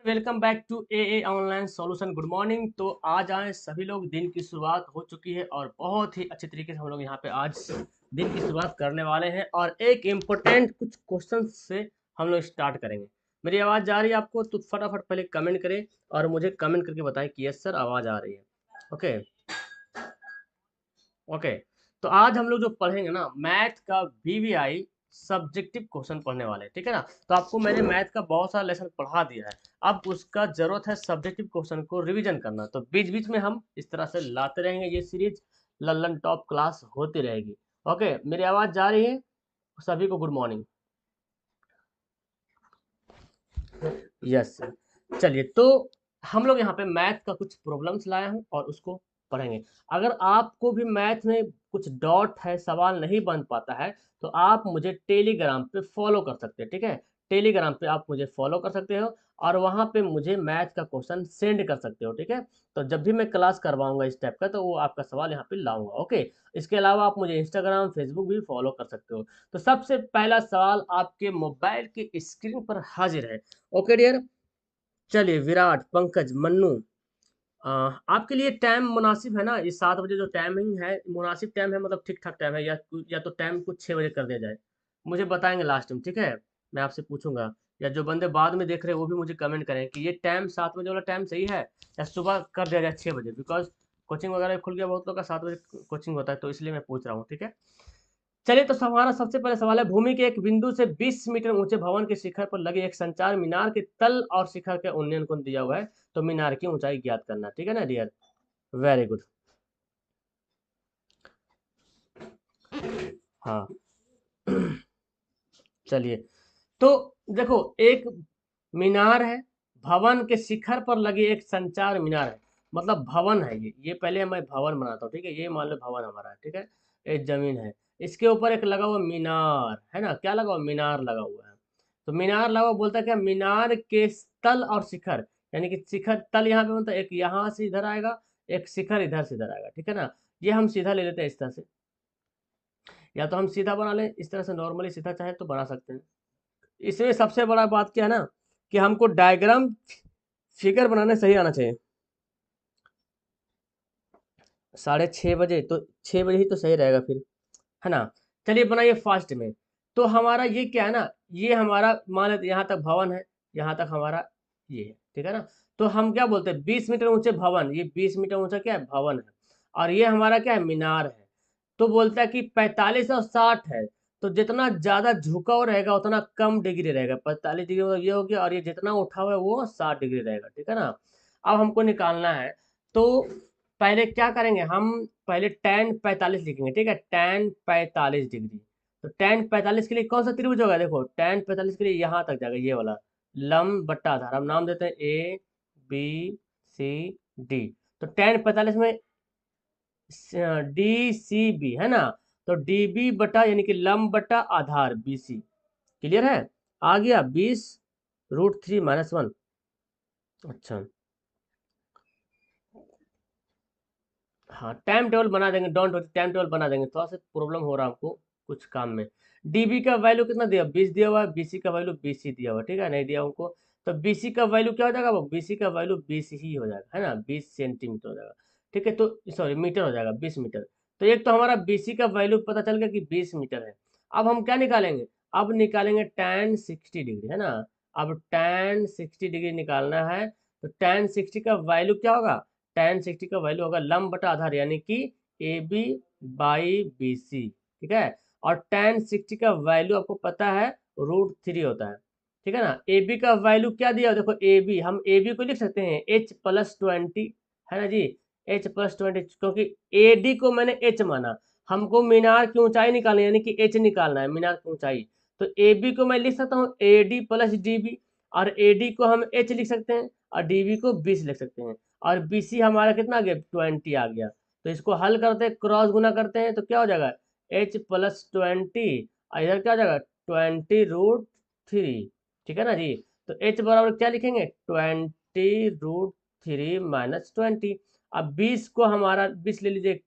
Welcome back to a online solution. Good morning. तो आज आए सभी लोग, दिन की शुरुआत हो चुकी है और बहुत ही अच्छे तरीके से हम लोग यहाँ पे आज दिन की शुरुआत करने वाले हैं और एक इम्पोर्टेंट कुछ क्वेश्चन से हम लोग स्टार्ट करेंगे। मेरी आवाज़ जा रही है आपको? तो फटाफट पहले कमेंट करें और मुझे कमेंट करके बताएं कि यस सर आवाज़ आ रही है। Okay okay. तो आज हम लोग जो पढ़ेंगे ना, मैथ का वीवीआई सब्जेक्टिव क्वेश्चन पढ़ने वाले हैं, ठीक है ना। तो आपको मैंने मैथ का बहुत सारा लेसन पढ़ा दिया है, अब उसका जरूरत है सब्जेक्टिव क्वेश्चन को रिवीजन करना। तो बीच बीच में हम इस तरह से लाते रहेंगे, ये सीरीज लल्लन टॉप क्लास होती रहेगी। ओके, मेरी आवाज़ जा रही है? सभी को गुड मॉर्निंग। यस। चलिए, तो हम लोग यहाँ पे मैथ का कुछ प्रॉब्लम्स लाए हैं और उसको पढ़ेंगे। अगर आपको भी मैथ में कुछ डाउट है, सवाल नहीं बन पाता है, तो आप मुझे टेलीग्राम पे फॉलो कर सकते हैं, ठीक है। टेलीग्राम पे आप मुझे फॉलो कर सकते हो और वहाँ पे मुझे मैथ का क्वेश्चन सेंड कर सकते हो, ठीक है। तो जब भी मैं क्लास करवाऊंगा इस टाइप का, तो वो आपका सवाल यहाँ पे लाऊंगा। ओके। इसके अलावा आप मुझे इंस्टाग्राम, फेसबुक भी फॉलो कर सकते हो। तो सबसे पहला सवाल आपके मोबाइल की स्क्रीन पर हाजिर है। Okay dear. चलिए, विराट, पंकज, मन्नू, आपके लिए टाइम मुनासिब है ना? ये 7 बजे जो टाइमिंग है मुनासिब टाइम है, मतलब ठीक ठाक टाइम है, या तो टाइम कुछ 6 बजे कर दिया जाए? मुझे बताएंगे लास्ट में, ठीक है। मैं आपसे पूछूंगा, या जो बंदे बाद में देख रहे हैं वो भी मुझे कमेंट करें कि ये टाइम 7 बजे वाला टाइम सही है, या सुबह कर दिया जाए 6 बजे। बिकॉज कोचिंग वगैरह खुल गया, बहुत लोग का 7 बजे कोचिंग होता है, तो इसलिए मैं पूछ रहा हूँ, ठीक है। चलिए, तो हमारा सबसे पहले सवाल है, भूमि के एक बिंदु से 20 मीटर ऊंचे भवन के शिखर पर लगे एक संचार मीनार के तल और शिखर के उन्नयन कोण दिया हुआ है, तो मीनार की ऊंचाई ज्ञात करना, ठीक है ना डियर। Very good. हाँ। चलिए, तो देखो, एक मीनार है, भवन के शिखर पर लगी एक संचार मीनार है, मतलब भवन है ये पहले मैं भवन बनाता हूँ, ठीक है। ये मान लो भवन हमारा है, ठीक है। एक जमीन है, इसके ऊपर एक लगा हुआ मीनार है ना, क्या लगा हुआ? मीनार लगा हुआ है। तो मीनार लगा हुआ, बोलता है क्या? मीनार के तल और शिखर, यानी कि शिखर तल यहाँ पे बनता है, एक यहाँ से इधर आएगा, एक शिखर इधर से इधर आएगा, ठीक है ना। ये हम सीधा ले लेते हैं इस तरह से, या तो हम सीधा बना लें इस तरह से, नॉर्मली सीधा चाहे तो बना सकते हैं। इसमें सबसे बड़ा बात क्या है ना, कि हमको डायग्राम फिगर बनाने सही आना चाहिए। 6:30 बजे, तो 6 बजे ही तो सही रहेगा फिर, है ना। चलिए, बनाइए फास्ट में। तो हमारा ये क्या है ना, ये हमारा मान लेते यहाँ तक भवन है, यहाँ तक हमारा ये है, ठीक है ना। तो हम क्या बोलते हैं, 20 मीटर ऊंचे भवन, ये 20 मीटर ऊंचा क्या है? भवन है। और ये हमारा क्या है? मीनार है। तो बोलता है कि 45 और 60 है, तो जितना ज्यादा झुकाव रहेगा उतना कम डिग्री रहेगा। 45 डिग्री मतलब ये हो गया, और ये जितना उठा हुआ है वो 60 डिग्री रहेगा, ठीक है ना। अब हमको निकालना है, तो पहले क्या करेंगे हम? पहले tan 45 लिखेंगे, ठीक है। tan 45 डिग्री, तो tan 45 के लिए कौन सा त्रिभुज होगा? देखो, tan 45 के लिए यहाँ तक जाएगा, ये वाला लंब बट्टा आधार, हम नाम देते हैं ABCD। तो tan 45 में DCB है ना, तो DB बटा यानी कि लंब बटा आधार BC। क्लियर है? आ गया 20√3 - 1। अच्छा, हाँ, टाइम टेबल बना देंगे, डोंट वरी, टाइम टेबल बना देंगे। थोड़ा सा प्रॉब्लम हो रहा है हमको कुछ काम में। डीबी का वैल्यू कितना दिया? 20 दिया हुआ है। बीसी का वैल्यू 20 ही दिया हुआ है, ठीक है, नहीं दिया हमको। तो बीसी का वैल्यू क्या हो जाएगा? वो बीसी का वैल्यू 20 ही हो जाएगा, है ना, 20 सेंटीमीटर हो जाएगा, ठीक है। तो सॉरी, मीटर हो जाएगा, 20 मीटर। तो एक तो हमारा बीसी का वैल्यू पता चल गया कि 20 मीटर है। अब हम क्या निकालेंगे? अब निकालेंगे tan 60 डिग्री, है ना। अब tan 60 डिग्री निकालना है, तो tan 60 का वैल्यू क्या होगा? tan 60 का वैल्यू होगा लंब बटा आधार, यानी कि AB/BC, ठीक है। और tan 60 का वैल्यू आपको पता है √3 होता है, ठीक है ना। AB का वैल्यू क्या दिया? देखो, AB, हम AB को लिख सकते हैं H+20, है ना जी, H+20, क्योंकि AD को मैंने H माना। हमको मीनार की ऊंचाई निकालनी है, यानी कि H निकालना है, मीनार की ऊंचाई। तो AB को मैं लिख सकता हूँ AD+DB, और AD को हम H लिख सकते हैं, और DB को 20 लिख सकते हैं। और BC हमारा कितना आ गया? 20 आ गया। तो इसको हल करते हैं, क्रॉस गुना करते हैं, तो क्या हो जाएगा? H+20, और इधर क्या हो जाएगा? 20√3, ठीक है ना जी। तो H बराबर क्या लिखेंगे? 20√3 - 20। अब 20 को हमारा 20 ले लीजिए,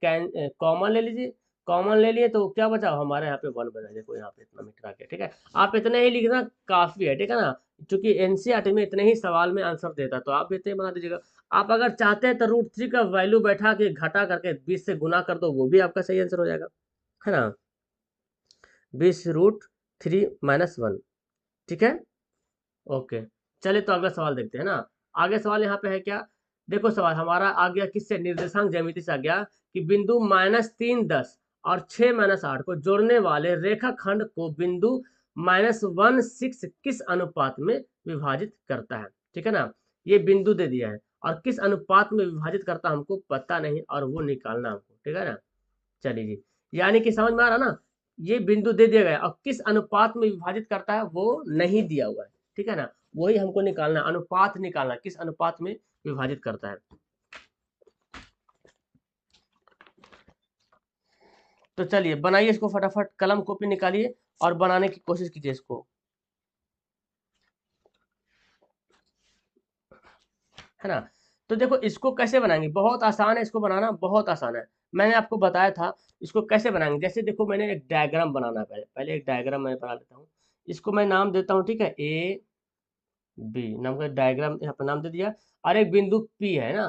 कॉमन ले लीजिए, कॉमन ले लिए तो क्या बचा हमारे यहाँ पे 1 बचा। देखो यहाँ पे इतना मिटा के, ठीक है, आप इतने ही लिखना काफी है, ठीक है ना, क्योंकि एनसीईआरटी में इतने ही सवाल में आंसर देता है, तो आप भी इतने ही बना दीजिएगा। आप अगर चाहते हैं तो √3 का वैल्यू बैठा के घटा करके 20 से गुना कर दो, वो भी आपका सही आंसर हो जाएगा, है ना, 20√3 - 1, ठीक है, ओके। चलिए तो अगला सवाल देखते हैं ना। आगे सवाल यहाँ पे है क्या, देखो सवाल हमारा आ गया किससे, निर्देशांक ज्यामिति से आ गया कि बिंदु -3, 10 और 6 -8 को जोड़ने वाले रेखाखंड को बिंदु -1, 6 किस अनुपात में विभाजित करता है, ठीक है ना, ये बिंदु दे दिया है और किस अनुपात में विभाजित करता हमको पता नहीं और वो निकालना हमको, ठीक है ना। चलिए जी, यानी कि समझ में आ रहा ना, ये बिंदु दे दिया गया और किस अनुपात में विभाजित करता है वो नहीं दिया हुआ है, ठीक है ना, वही हमको निकालना, अनुपात निकालना, किस अनुपात में विभाजित करता है। तो चलिए बनाइए इसको फटाफट, कलम कॉपी निकालिए और बनाने की कोशिश कीजिए इसको, है ना। तो देखो इसको कैसे बनाएंगे, बहुत आसान है इसको बनाना, बहुत आसान है, मैंने आपको बताया था इसको कैसे बनाएंगे। जैसे देखो मैंने एक डायग्राम बनाना है, पहले पहले एक डायग्राम मैं बना लेता हूँ, इसको मैं नाम देता हूँ, ठीक है, A B नाम का डायग्राम यहाँ पर नाम दे दिया, और एक बिंदु P है ना।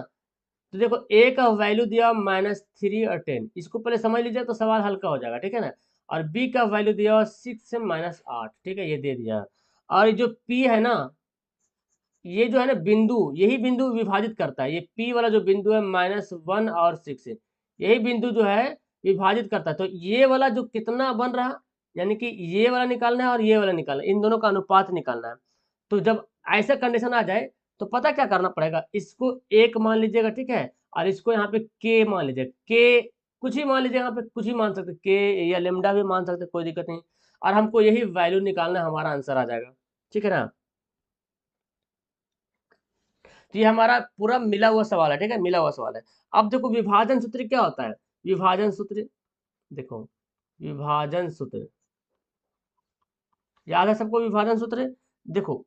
तो देखो ए का वैल्यू दिया -3 और 10, इसको पहले समझ लीजिए तो सवाल हल्का हो जाएगा, ठीक है ना। और बी का वैल्यू दिया 6 से -8, ठीक है, ये दे दिया। और ये जो पी है ना, ये जो है ना बिंदु, यही बिंदु विभाजित करता है, ये पी वाला जो बिंदु है -1 और 6, यही बिंदु जो है विभाजित करता है। तो ये वाला जो कितना बन रहा, यानी कि ये वाला निकालना है और ये वाला निकालना है, इन दोनों का अनुपात निकालना है। तो जब ऐसा कंडीशन आ जाए तो पता क्या करना पड़ेगा, इसको 1 मान लीजिएगा, ठीक है, और इसको यहाँ पे के मान लीजिए, के कुछ ही मान लीजिए, यहाँ पे कुछ ही मान सकते, के या लेमडा भी मान सकते, कोई दिक्कत नहीं। और हमको यही वैल्यू निकालना है, हमारा आंसर आ जाएगा, ठीक है ना। तो ये हमारा पूरा मिला हुआ सवाल है, ठीक है, मिला हुआ सवाल है। अब देखो विभाजन सूत्र क्या होता है, विभाजन सूत्र देखो, विभाजन सूत्र याद है सबको, विभाजन सूत्र देखो,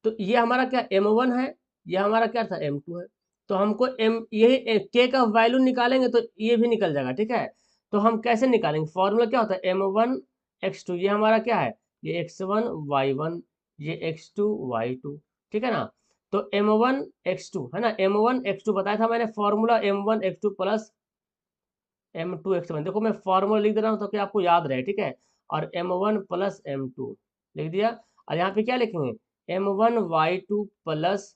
तो ये हमारा क्या m1 है, ये हमारा क्या था m2 है। तो हमको m यही k का वैल्यू निकालेंगे तो ये भी निकल जाएगा, ठीक है। तो हम कैसे निकालेंगे, फॉर्मूला क्या होता है, m1 x2, ये हमारा क्या है, ये x1 y1, ये x2 y2, ठीक है ना। तो m1 x2 है ना, m1 x2 बताया था मैंने, formula m1 x2 plus m2 x1, देखो मैं फॉर्मूला लिख दे रहा हूँ तो कि आपको याद रहे, ठीक है। और m1 प्लस m2 लिख दिया, और यहाँ पे क्या लिखेंगे, m1 y2 plus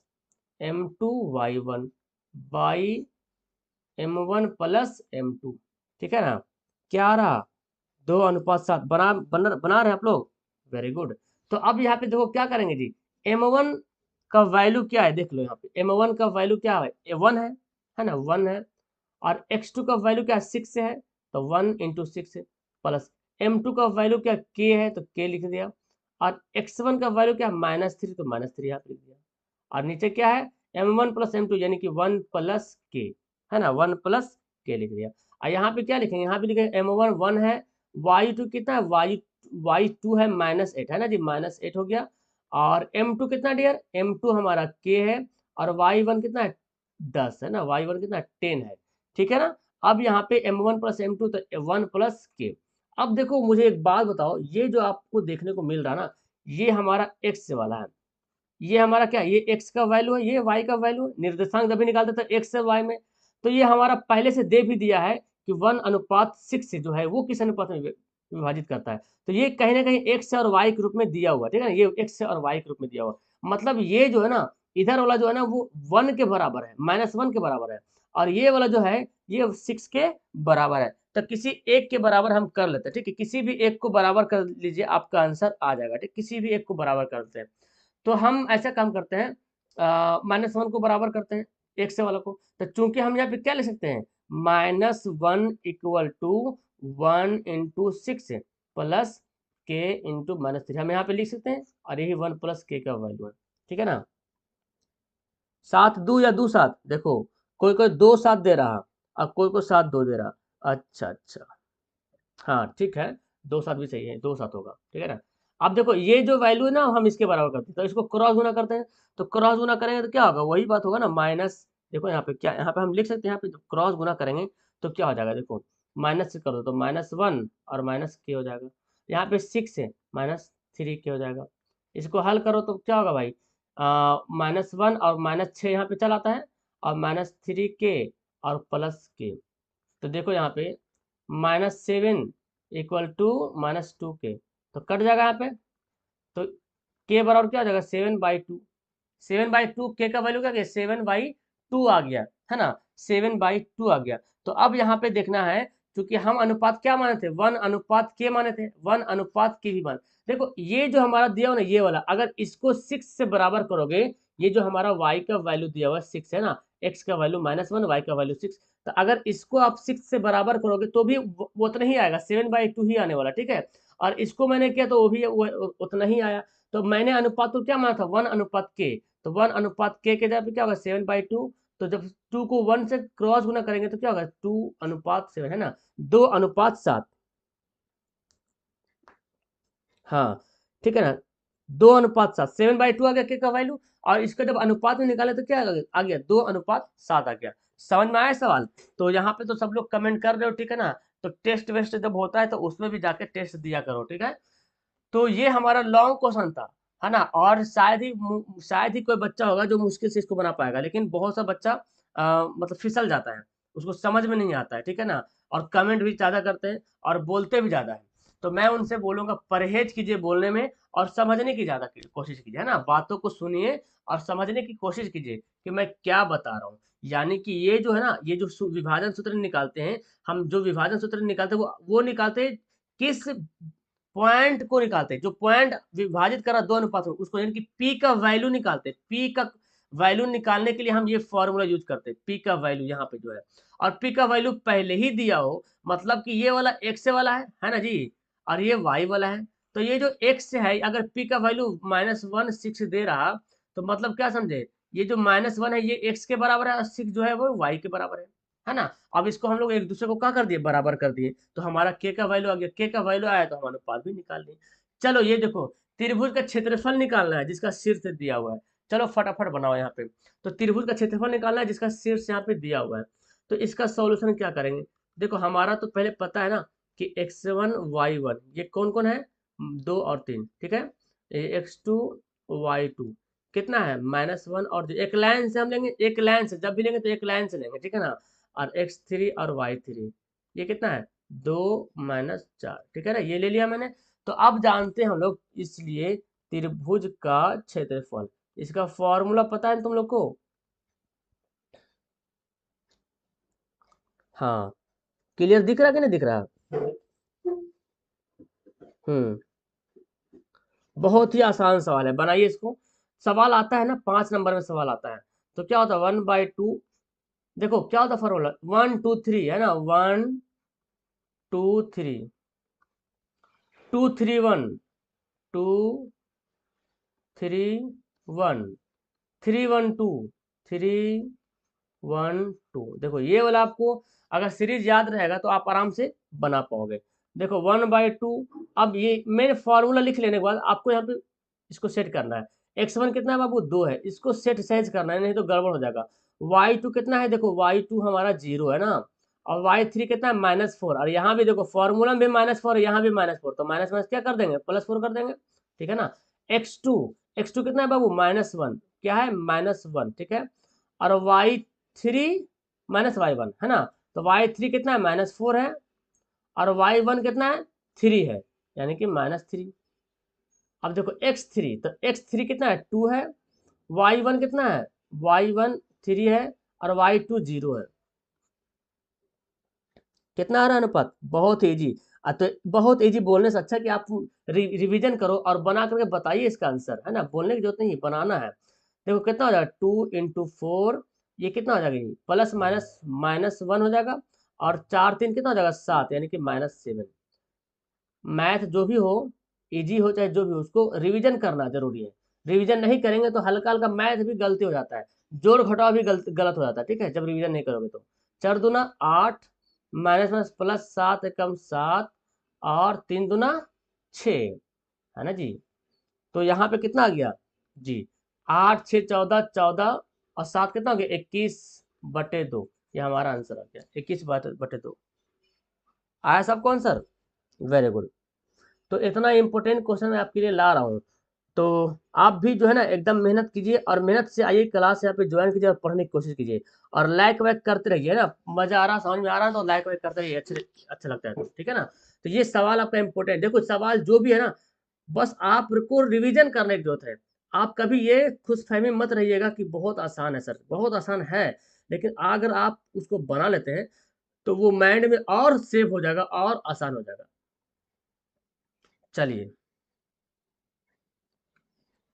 m2 y1 by m1 plus m2, ठीक है ना। क्या रहा, 2:7 बना रहे आप लोग, वेरी गुड। तो अब यहाँ पे देखो क्या करेंगे जी, m1 का वैल्यू क्या है देख लो, यहाँ पे m1 का वैल्यू क्या है, 1 है ना, 1 है। और x2 का वैल्यू क्या है, 6 है, तो 1 × 6 प्लस m2 का वैल्यू क्या k है, तो k लिख दिया। और x1 का वैल्यू क्या है, -3, तो -3 यहाँ पे लिख दिया। और नीचे क्या है, m1 प्लस m2 यानी कि 1 प्लस k, है ना, 1 प्लस k लिख दिया। और यहाँ पे क्या लिखेंगे, यहाँ पे लिखेंगे m1 1 है, y2 कितना है, y2 है -8, है ना जी, -8 हो गया। और m2 कितना डियर, m2 हमारा k है, और y1 कितना है 10, है ना, y1 कितना 10 है, ठीक है ना। अब यहाँ पे m1 प्लस m2 तो 1 प्लस k। अब देखो मुझे एक बात बताओ, ये जो आपको देखने को मिल रहा ना, ये हमारा x वाला है, ये हमारा क्या है, ये x का वैल्यू है, ये y का वैल्यू है, निर्देशांक जब भी निकालते तो x से y में। तो ये हमारा पहले से दे भी दिया है कि 1:6 जो है वो किस अनुपात में विभाजित करता है। तो ये कहीं ना कहीं x और y के रूप में दिया हुआ, ठीक है ना, ये x और y के रूप में दिया हुआ, मतलब ये जो है ना, इधर वाला जो है ना वो 1 के बराबर है, -1 के बराबर है, और ये वाला जो है ये 6 के बराबर है। तो किसी एक के बराबर हम कर लेते हैं, ठीक है, किसी भी एक को बराबर कर लीजिए, आपका आंसर आ जाएगा, ठीक, किसी भी एक को बराबर करते हैं। तो हम ऐसा काम करते हैं, -1 को बराबर करते हैं x वाला को, तो चूंकि हम यहाँ पे क्या ले सकते हैं, -1 = 1 × 6 प्लस k × -3 हम यहाँ पे लिख सकते हैं, और यही 1 प्लस k का वैल्यू है, ठीक है ना। 7 2 या 2 7, देखो कोई कोई 2 7 दे रहा और कोई कोई 7 2 दे रहा, अच्छा अच्छा, हाँ ठीक है, 2 7 भी सही है, 2 7 होगा, ठीक है ना। अब देखो ये जो वैल्यू है ना हम इसके बराबर करते हैं, तो इसको क्रॉस गुना करते हैं, तो क्रॉस गुना करेंगे तो क्या होगा, वही बात होगा ना, माइनस, देखो यहाँ पे क्या, यहाँ पे हम लिख सकते हैं, यहाँ पे क्रॉस गुना करेंगे तो क्या हो जाएगा, देखो माइनस से कर दो तो -1 और -k हो जाएगा। यहाँ पे 6 है, -3k हो जाएगा। इसको हल करो तो क्या होगा भाई, -1 और -6 यहाँ पे चल आता है, और -3k और +k। तो देखो यहाँ पे -7 = -2k, तो कट जाएगा यहाँ पे। तो k बराबर क्या हो जाएगा, 7/2। 7/2 k का वैल्यू क्या गया, 7/2 आ गया, है ना, 7/2 आ गया। तो अब यहाँ पे देखना है, क्योंकि हम अनुपात क्या माने थे, 1:k माने थे, 1:k भी मान। देखो ये जो हमारा दिया हुआ ना, ये वाला अगर इसको 6 से बराबर करोगे, ये जो हमारा y का वैल्यू दिया हुआ है 6 है ना, x का वैल्यू -1, y का वैल्यू 6, तो अगर इसको आप 6 से बराबर करोगे तो भी वो उतना ही आएगा, 7/2 ही आने वाला, ठीक है। और इसको मैंने किया तो वो भी उतना ही आया। तो मैंने अनुपात को क्या माना था, 1:k, तो 1:k के जगह पे क्या होगा, 7/2। तो जब 2 को 1 से क्रॉस गुना करेंगे तो क्या होगा, 2:7, है ना, 2:7। हाँ ठीक है ना, 2:7, 7/2 आ गया के का वैल्यू, और इसका जब अनुपात में निकाले तो क्या आ गया, 2:7 आ गया। समझ में आया सवाल। तो यहाँ पे तो सब लोग कमेंट कर रहे हो, ठीक है ना। तो टेस्ट वेस्ट जब होता है तो उसमें भी जाके टेस्ट दिया करो, ठीक है। तो ये हमारा लॉन्ग क्वेश्चन था, है ना। और शायद ही कोई बच्चा होगा जो मुश्किल से इसको बना पाएगा, लेकिन बहुत सा बच्चा मतलब फिसल जाता है, उसको समझ में नहीं आता है, ठीक है ना। और कमेंट भी ज़्यादा करते हैं और बोलते भी ज़्यादा है। तो मैं उनसे बोलूँगा परहेज कीजिए बोलने में, और समझने की ज़्यादा कोशिश कीजिए, है ना। बातों को सुनिए और समझने की कोशिश कीजिए कि मैं क्या बता रहा हूँ। यानी कि ये जो है ना, ये जो विभाजन सूत्र निकालते हैं, हम जो विभाजन सूत्र निकालते हैं वो निकालते हैं किस पॉइंट को निकालते हैं, जो पॉइंट विभाजित करा दो अनुपात में उसको, यानी कि पी का वैल्यू निकालते हैं। पी का वैल्यू निकालने के लिए हम ये फॉर्मूला यूज करते हैं, पी का वैल्यू यहाँ पे जो है। और पी का वैल्यू पहले ही दिया हो, मतलब कि ये वाला एक्स वाला है ना जी, और ये वाई वाला है। तो ये जो एक्स है, अगर पी का वैल्यू -1 6 दे रहा, तो मतलब क्या समझे, ये जो -1 है ये एक्स के बराबर है, और 6 जो है वो वाई के बराबर है ना। अब इसको हम लोग एक दूसरे को क्या कर दिए, बराबर कर दिए, तो हमारा के का वैल्यू आ गया। के का वैल्यू आया तो हम अनुपात भी निकाल लिए। चलो ये देखो, त्रिभुज का क्षेत्रफल निकालना है जिसका शीर्ष दिया हुआ है। चलो फटाफट बनाओ यहाँ पे। तो त्रिभुज का क्षेत्रफल निकालना है जिसका शीर्ष यहाँ पे दिया हुआ है। तो इसका सॉल्यूशन क्या करेंगे, देखो हमारा तो पहले पता है ना कि x1 y1 ये कौन कौन है, 2 और 3, ठीक है। x2 y2 कितना है, -1 और एक लाइन से हम लेंगे, एक लाइन से जब भी लेंगे तो एक लाइन से लेंगे, ठीक है ना। और x3 और y3 ये कितना है, 2 - 4, ठीक है ना, ये ले लिया मैंने। तो अब जानते हैं हम लोग, इसलिए त्रिभुज का क्षेत्रफल, इसका फॉर्मूला पता है तुम लोग को। हाँ क्लियर दिख रहा कि नहीं दिख रहा। हम्म बहुत ही आसान सवाल है, बनाइए इसको। सवाल आता है ना 5 नंबर में सवाल आता है, तो क्या होता है 1/2। देखो क्या होता है फॉर्मूला, 1 2 3 है ना, 1 2 3, 2 3 1, 2 3 1, 3 1 2, 3 1 2। देखो ये वाला आपको अगर सीरीज याद रहेगा तो आप आराम से बना पाओगे। देखो 1/2। अब ये मेन फॉर्मूला लिख लेने के बाद आपको यहाँ पे इसको सेट करना है। x1 कितना है बाबू, 2 है, इसको सेट सहज करना है, नहीं तो गड़बड़ हो जाएगा। y2 कितना है, देखो y2 हमारा 0 है ना, और y3 कितना है, -4। और यहाँ भी देखो फॉर्मूला में भी -4 है, यहाँ भी -4, तो माइनस माइनस क्या कर देंगे, +4 कर देंगे, ठीक है ना। x2, x2 कितना है बाबू, -1, क्या है, -1, ठीक है। और y3 -y1 है ना, तो y3 कितना है, -4 है, और y1 कितना है, 3 है, यानी कि -3। अब देखो x3, तो x3 कितना है, 2 है, y1 कितना है, y1 3 है, और y2 0 है। कितना आ रहा है अनुपात, बहुत इजी। तो बहुत इजी बोलने से अच्छा कि आप रिवीजन करो और बना करके बताइए इसका आंसर, है ना, बोलने की जरूरत नहीं, बनाना है। देखो कितना हो जाएगा, 2 × 4, ये कितना हो जाएगा, ये प्लस माइनस -1 हो जाएगा, और 4 3 कितना हो जाएगा, 7, यानी कि -7। मैथ जो भी हो, इजी हो चाहे जो भी हो, उसको रिवीजन करना जरूरी है। रिवीजन नहीं करेंगे तो हल्का हल्का मैथ भी गलती हो जाता है, जोड़ घटाव भी गलत हो जाता है, ठीक है, जब रिवीजन नहीं करोगे तो। 4 दूना 8, माइनस माइनस प्लस 7 एकम 7, और 3 दूना 6, है ना जी। तो यहाँ पे कितना आ गया जी, 8 6 14, 14, और 7 कितना हो गया, 21/2। ये हमारा आंसर आ गया, 21/2। आया सबको आंसर? Very good. तो इतना इंपॉर्टेंट क्वेश्चन मैं आपके लिए ला रहा हूँ, तो आप भी जो है ना एकदम मेहनत कीजिए और मेहनत से आइए क्लास यहाँ पे ज्वाइन कीजिए और पढ़ने की कोशिश कीजिए और लाइक वाइक करते रहिए ना। मजा आ रहा समझ में आ रहा है तो लाइक वाइक करते रहिए, अच्छे अच्छा लगता है तो, ठीक है ना। तो ये सवाल आपका इंपॉर्टेंट, देखो सवाल जो भी है ना बस आपको रिवीजन करने की जरूरत है। आप कभी ये खुशफहमी मत रहिएगा कि बहुत आसान है सर, बहुत आसान है, लेकिन अगर आप उसको बना लेते हैं तो वो माइंड में और सेव हो जाएगा और आसान हो जाएगा। चलिए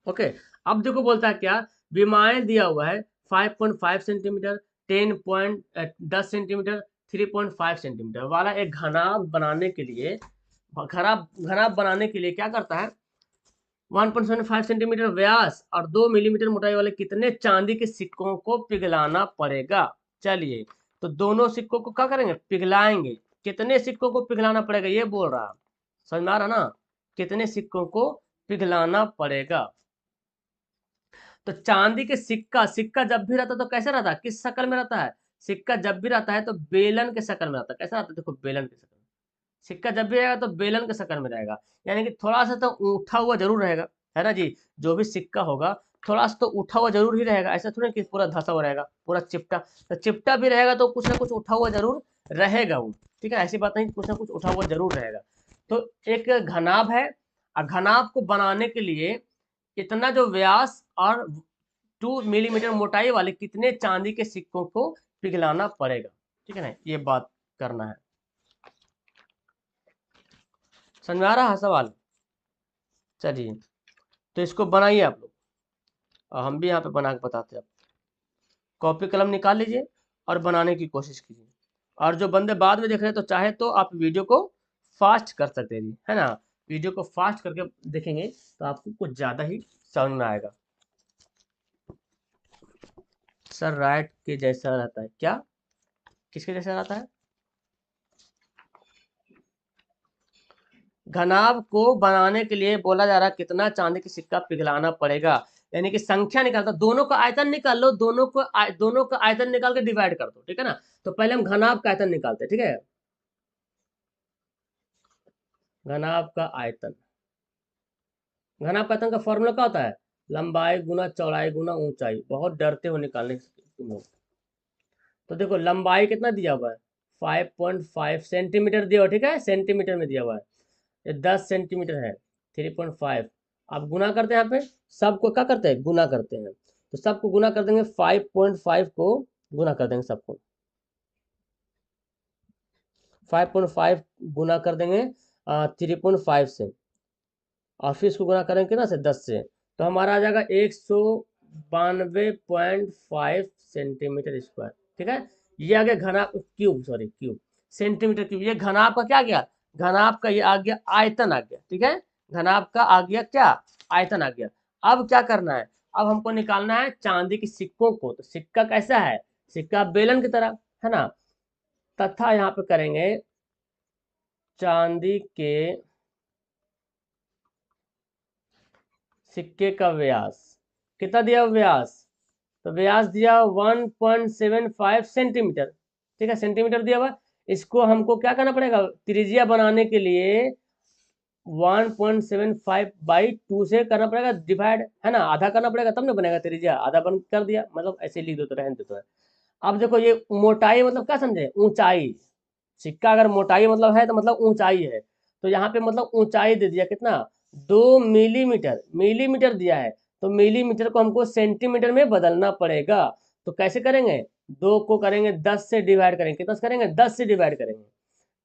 ओके। अब देखो बोलता है क्या, विमाएं दिया हुआ है 5.5 सेंटीमीटर, 10 सेंटीमीटर, 3.5 सेंटीमीटर वाला एक घनाभ बनाने के लिए, घनाभ घनाभ बनाने के लिए क्या करता है, 1.75 सेंटीमीटर व्यास और 2 मिलीमीटर मोटाई वाले कितने चांदी के सिक्कों को पिघलाना पड़ेगा। चलिए, तो दोनों सिक्कों को क्या करेंगे, पिघलाएंगे। कितने सिक्कों को पिघलाना पड़ेगा ये बोल रहा, समझ में आ रहा ना, कितने सिक्कों को पिघलाना पड़ेगा। तो चांदी के सिक्का, सिक्का जब भी रहता है तो कैसे रहता है, किस शक्ल में रहता है, सिक्का जब भी रहता है तो बेलन के शक्ल में रहता है। कैसा रहता है, देखो बेलन के शक्ल में, सिक्का जब भी रहेगा तो बेलन के शक्ल में रहेगा, यानी कि थोड़ा सा तो उठा हुआ जरूर रहेगा, है ना जी। जो भी सिक्का होगा थोड़ा सा तो उठा हुआ जरूर ही रहेगा, ऐसा थोड़ी कि पूरा धंसा हुआ रहेगा, पूरा चिपटा। तो चिपटा भी रहेगा तो कुछ ना कुछ उठा हुआ जरूर रहेगा वो, ठीक है, ऐसी बात नहीं, कुछ ना कुछ उठा हुआ जरूर रहेगा। तो एक घनाभ है, और घनाभ को बनाने के लिए इतना जो व्यास और 2 मिलीमीटर मोटाई वाले कितने चांदी के सिक्कों को पिघलाना पड़ेगा, ठीक है ना, ये बात करना है। समझ में आ रहा है सवाल? चलिए, तो इसको बनाइए आप लोग और हम भी यहाँ पे बना के बताते हैं। कॉपी कलम निकाल लीजिए और बनाने की कोशिश कीजिए। और जो बंदे बाद में देख रहे हैं तो चाहे तो आप वीडियो को फास्ट कर सकते हैं जी, है ना। वीडियो को फास्ट करके देखेंगे तो आपको कुछ ज़्यादा ही समझ में आएगा। सर राइट के जैसा रहता है क्या, किसके जैसा रहता है? घनाभ को बनाने के लिए बोला जा रहा है कितना चांदी का सिक्का पिघलाना पड़ेगा, यानी कि संख्या निकालता, दोनों का आयतन निकाल लो, दोनों का आयतन निकाल के डिवाइड कर दो, ठीक है ना। तो पहले हम घनाभ का आयतन निकालते हैं, ठीक है। घनाभ का आयतन, घनाभ का आयतन का फॉर्मूला क्या होता है, लंबाई गुना चौड़ाई गुना ऊंचाई। बहुत डरते हो निकालने से तुम लोग। तो देखो लंबाई कितना दिया हुआ है, 5.5 सेंटीमीटर दिया हुआ, ठीक है, सेंटीमीटर में दिया हुआ है। ये 10 सेंटीमीटर है, 3.5। आप गुना करते हैं, यहाँ पे सबको क्या करते हैं, गुना करते हैं। तो सबको गुना कर देंगे, 5.5 को गुना कर देंगे सबको, 5.5 गुना कर देंगे 3.5 से, और फिर इसको गुना करेंगे कितना से, 10 से। तो हमारा आ जाएगा 192.5 सेंटीमीटर स्क्वायर, ठीक है। ये आ गया घना cube, sorry cube, centimetre cube. ये घनाभ का क्या गया, घनाभ का ये आ गया आयतन आ गया, ठीक है। घनाभ का आ गया क्या, आयतन आ गया। अब क्या करना है, अब हमको निकालना है चांदी के सिक्कों को। तो सिक्का कैसा है, सिक्का बेलन की तरह, है ना। तथा यहाँ पे करेंगे चांदी के सिक्के का व्यास, कितना दिया व्यास, तो व्यास दिया 1.75 सेंटीमीटर, ठीक है, सेंटीमीटर दिया हुआ। इसको हमको क्या करना पड़ेगा, त्रिज्या बनाने के लिए 1.75/2 से करना पड़ेगा डिवाइड, है ना, आधा करना पड़ेगा तब ना बनेगा त्रिज्या, आधा बन कर दिया, मतलब ऐसे लिख दो तो रहने देते हैं। अब देखो ये मोटाई मतलब क्या समझे, ऊंचाई, सिक्का अगर मोटाई मतलब है तो मतलब ऊंचाई है। तो यहाँ पे मतलब ऊंचाई दे दिया कितना, 2 मिलीमीटर, मिलीमीटर दिया है। तो मिलीमीटर को हमको सेंटीमीटर में बदलना पड़ेगा। तो कैसे करेंगे, 2 को करेंगे 10 से डिवाइड करेंगे, कितना से करेंगे, 10 से डिवाइड करेंगे।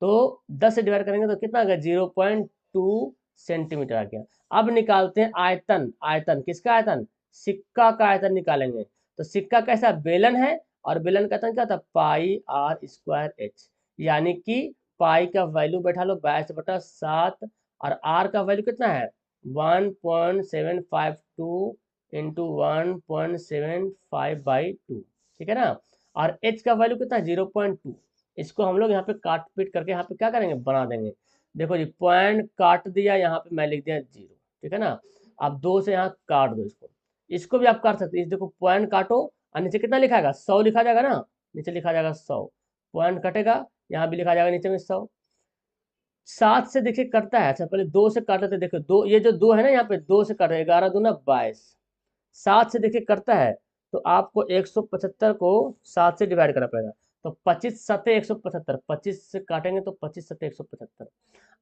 तो 10 से डिवाइड करेंगे तो कितना आ गया, 0.2 सेंटीमीटर आ गया। अब निकालते हैं आयतन, आयतन किसका आयतन, सिक्का का आयतन निकालेंगे। तो सिक्का कैसा, बेलन है, और बेलन का आयतन क्या था, πr²h, यानी कि पाई का वैल्यू बैठा लो 22/7, और आर का वैल्यू कितना है 1.752 इंटू 1.75/2, ठीक है ना। और एच का वैल्यू कितना है 0.2। इसको हम लोग यहाँ पे काट पीट करके यहाँ पे क्या करेंगे, बना देंगे। देखो जी पॉइंट काट दिया, यहाँ पे मैं लिख दिया 0, ठीक है ना। आप 2 से यहाँ काट दो इसको, इसको भी आप काट सकते हैं। देखो पॉइंट काटो और नीचे कितना लिखा जाएगा, 100 लिखा जाएगा ना, नीचे लिखा जाएगा 100, पॉइंट कटेगा, यहाँ भी लिखा जाएगा नीचे में 100। 7 से देखिए कटता है। अच्छा पहले 2 से काटे थे, देखो 2, ये जो 2 है ना यहाँ पे 2 से काटे, 11 दूना 22। 7 से देखिए करता है, तो आपको 175 को 7 से डिवाइड करना पड़ेगा। तो 25 सत्ते 175, 25 से काटेंगे तो 25 सत्ते 175।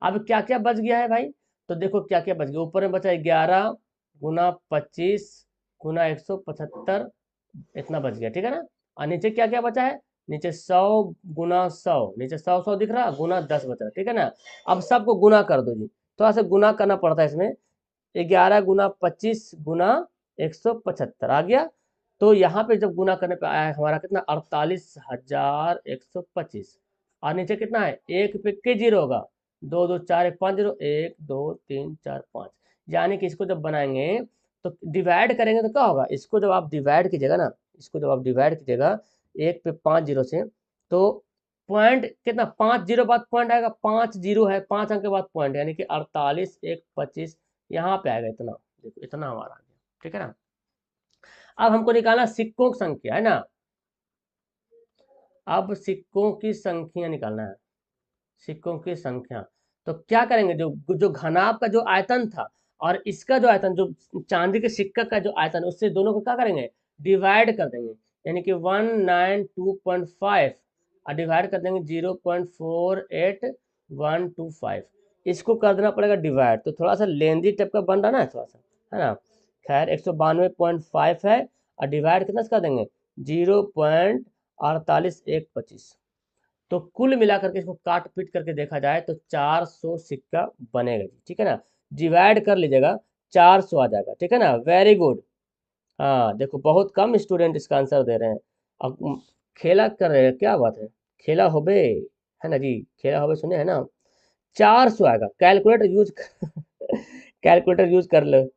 अब क्या क्या बच गया है भाई, तो देखो क्या क्या बच गया। ऊपर में बचा है 11 गुना 25 गुना 175, इतना बच गया, ठीक है ना। और नीचे क्या क्या बचा है, नीचे 100 गुना 100, नीचे 100 100 दिख रहा, गुना 10 बच रहा, ठीक है ना। अब सबको गुना कर दो जी, थोड़ा सा गुना करना पड़ता है इसमें। 11 गुना 25 गुना 175 आ गया। तो यहाँ पे जब गुना करने पे आया है हमारा कितना, 48,125। और नीचे कितना है, एक पे के जीरो होगा, 2 2 4 1 5 0, 1 2 3 4 5। यानी कि इसको जब बनाएंगे तो डिवाइड करेंगे तो क्या होगा, इसको जब आप डिवाइड कीजिएगा ना, इसको जब आप डिवाइड कीजिएगा एक पे 5 जीरो से, तो पॉइंट कितना, 5 जीरो बाद पॉइंट आएगा, 5 जीरो है, 5 अंक के बाद पॉइंट, यानी कि 48,125 यहाँ पे आएगा इतना। देखो इतना हमारा आ गया, ठीक है ना। अब हमको निकालना सिक्कों की संख्या, है ना। अब सिक्कों की संख्या निकालना है, सिक्कों की संख्या। तो क्या करेंगे, जो जो घनाभ का जो आयतन था और इसका जो आयतन, जो चांदी के सिक्का का जो आयतन, उससे दोनों को क्या करेंगे, डिवाइड कर देंगे। यानी कि 192.5 और डिवाइड कर देंगे 0.48125। इसको कर देना पड़ेगा डिवाइड, तो थोड़ा सा लेंदी टाइप का बन रहा ना थोड़ा सा, है ना। खैर 192.5 है और डिवाइड कितना से कर देंगे, 0.48125। तो कुल मिलाकर के इसको काट पीट करके देखा जाए तो 400 सिक्का बनेगा जी, ठीक है ना। डिवाइड कर लीजिएगा, 400 आ जाएगा, ठीक है ना। Very good. हाँ देखो बहुत कम स्टूडेंट इसका आंसर दे रहे हैं। अब खेला कर रहे हैं, क्या बात है, खेला हो बे, है ना जी, खेला हो बे, सुने है ना। 400 आएगा, कैलकुलेटर यूज कैलकुलेटर यूज कर लो,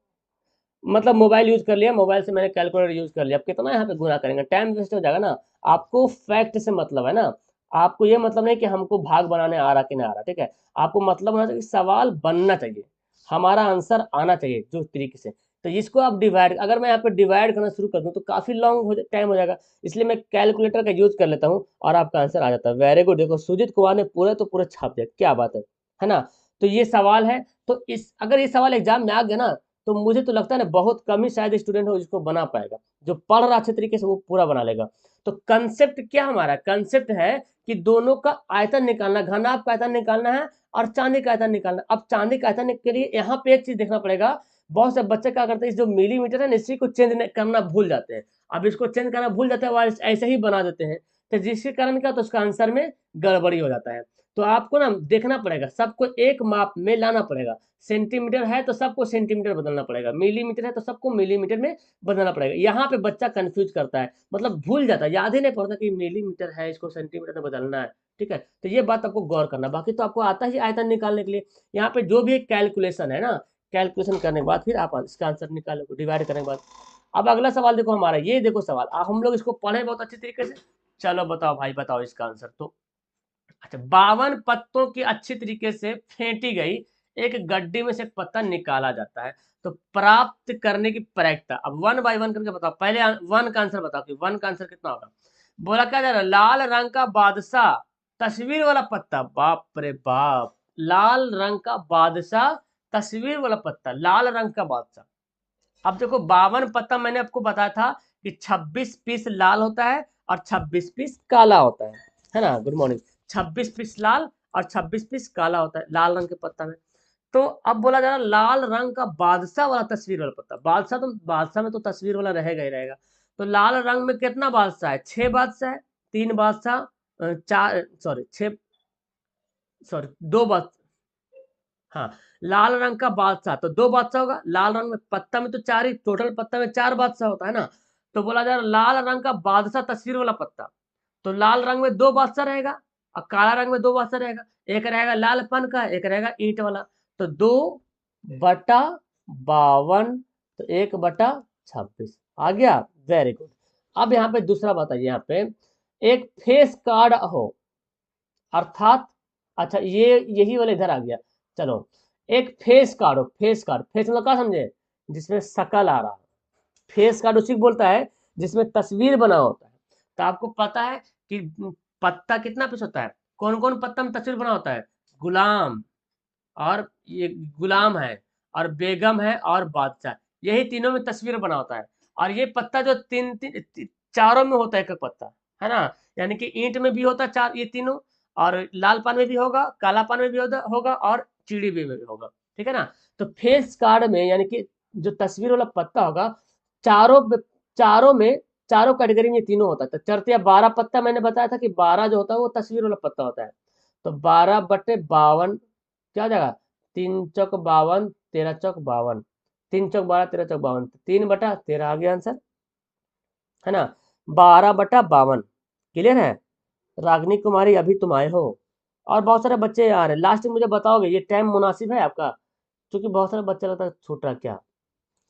मतलब मोबाइल यूज कर लिया, मोबाइल से मैंने कैलकुलेटर यूज कर लिया। अब कितना यहाँ पे गुना करेंगे, टाइम वेस्ट हो जाएगा ना। आपको फैक्ट से मतलब है ना, आपको ये मतलब नहीं कि हमको भाग बनाने आ रहा कि नहीं आ रहा, ठीक है। आपको मतलब होना चाहिए कि सवाल बनना चाहिए, हमारा आंसर आना चाहिए जो तरीके से। तो इसको आप डिवाइड, अगर मैं यहाँ पे डिवाइड करना शुरू कर दूँ तो काफी लॉन्ग हो टाइम हो जाएगा, इसलिए मैं कैलकुलेटर का यूज कर लेता हूँ और आपका आंसर आ जाता है। वेरी गुड, देखो सुजीत कुमार ने पूरे तो पूरे छाप दिया, क्या बात है ना। तो ये सवाल है, तो इस अगर ये सवाल एग्जाम में आ गया ना, तो मुझे तो लगता है ना बहुत कम ही शायद स्टूडेंट हो जिसको बना पाएगा, जो पढ़ रहा अच्छे तरीके से वो पूरा बना लेगा। तो कंसेप्ट क्या हमारा, कंसेप्ट है कि दोनों का आयतन निकालना, घनाभ का आयतन निकालना है और चांदी का आयतन निकालना। अब चांदी का आयतन के लिए यहाँ पे एक चीज देखना पड़ेगा, बहुत से बच्चे क्या करते हैं, जो मिलीमीटर है ना इसी को चेंज करना भूल जाते हैं। अब इसको चेंज करना भूल जाते हैं और ऐसे ही बना देते हैं, तो जिसके कारण क्या, तो उसका आंसर में गड़बड़ी हो जाता है। तो आपको ना देखना पड़ेगा, सबको एक माप में लाना पड़ेगा। सेंटीमीटर है तो सबको सेंटीमीटर बदलना पड़ेगा, मिलीमीटर है तो सबको मिलीमीटर में बदलना पड़ेगा। यहाँ पे बच्चा कंफ्यूज करता है, मतलब भूल जाता है, याद ही नहीं पड़ता कि मिलीमीटर है इसको सेंटीमीटर में बदलना है, ठीक है। तो ये बात आपको गौर करना, बाकी तो आपको आता ही आयतन निकालने के लिए। यहाँ पे जो भी एक कैलकुलेशन है ना, कैलकुलेशन करने के बाद फिर आप इसका आंसर निकालो डिवाइड करने के बाद। अब अगला सवाल देखो हमारा, ये देखो सवाल, हम लोग इसको पढ़े बहुत अच्छे तरीके से। चलो बताओ भाई, बताओ इसका आंसर। तो अच्छा, 52 पत्तों की अच्छी तरीके से फेंटी गई एक गड्डी में से एक पत्ता निकाला जाता है, तो प्राप्त करने की प्रायिकता। अब वन बाय वन करके बताओ, पहले वन का आंसर बताओ कि वन का आंसर कितना होगा। बोला क्या जा रहा है, लाल रंग का बादशाह तस्वीर वाला पत्ता, बाप रे बाप, लाल रंग का बादशाह तस्वीर वाला पत्ता, लाल रंग का बादशाह। अब देखो 52 पत्ता मैंने आपको बताया था कि 26 पीस लाल होता है और 26 पीस काला होता है ना। Good morning. 26 पीस लाल और 26 पीस काला होता है लाल रंग के पत्ता में। तो अब बोला जा रहा है लाल रंग का बादशाह वाला तस्वीर वाला पत्ता, बादशाह तो बादशाह में तो तस्वीर वाला रहेगा ही रहेगा। तो लाल रंग में कितना बादशाह है, 6 बादशाह है, 3 बादशाह, 4 सॉरी 6, सॉरी 2 बादशाह। हाँ, लाल रंग का बादशाह तो 2 बादशाह होगा, लाल रंग में पत्ता में तो 4 ही, टोटल पत्ता में 4 बादशाह होता है ना। तो बोला जा रहा है लाल रंग का बादशाह तस्वीर वाला पत्ता, तो लाल रंग में 2 बादशाह रहेगा और काला रंग में 2 बादशाह रहेगा। एक रहेगा लालपन का, एक रहेगा ईंट वाला। तो 2/52, तो 1/26 आ गया। Very good. अब यहाँ पे दूसरा बताइए, यहाँ पे एक फेस कार्ड हो, अर्थात, अच्छा ये यही वाला इधर आ गया। चलो, एक फेस कार्ड हो, फेस कार्ड, फेस मतलब क्या समझे, जिसमें शकल आ रहा है। फेस कार्ड उसी को बोलता है जिसमें तस्वीर बना होता है। तो आपको पता है कि पत्ता कितना पीस होता है, कौन कौन पत्ता में तस्वीर बना होता है, गुलाम, और ये गुलाम है और बेगम है और बादशाह, यही तीनों में तस्वीर बना होता है। और ये पत्ता जो चारों में होता है एक एक पत्ता, है ना, यानी कि ईंट में भी होता है चार ये तीनों, और लाल पान में भी होगा, काला पान में भी होगा और चीड़ी में भी होगा, ठीक है ना। तो फेस कार्ड में यानी कि जो तस्वीर वाला पत्ता होगा, चारों चारों में चारों कैटेगरी में तीनों होता है। तो चरतिया 12 पत्ता मैंने बताया था कि 12 जो होता है वो तस्वीर वाला पत्ता होता है। तो 12/52 क्या हो जाएगा, 3 चौक 52, 13 चौक 52, 3 चौक 12, 13 चौक 52, 3/13 आ गया आंसर, है ना। 12/52 क्लियर है। रागनी कुमारी अभी तुम आए हो और बहुत सारे बच्चे आ रहे हैं, लास्ट में मुझे बताओगे ये टाइम मुनासिब है आपका, क्योंकि बहुत सारे बच्चे लगता है छूट रहा क्या।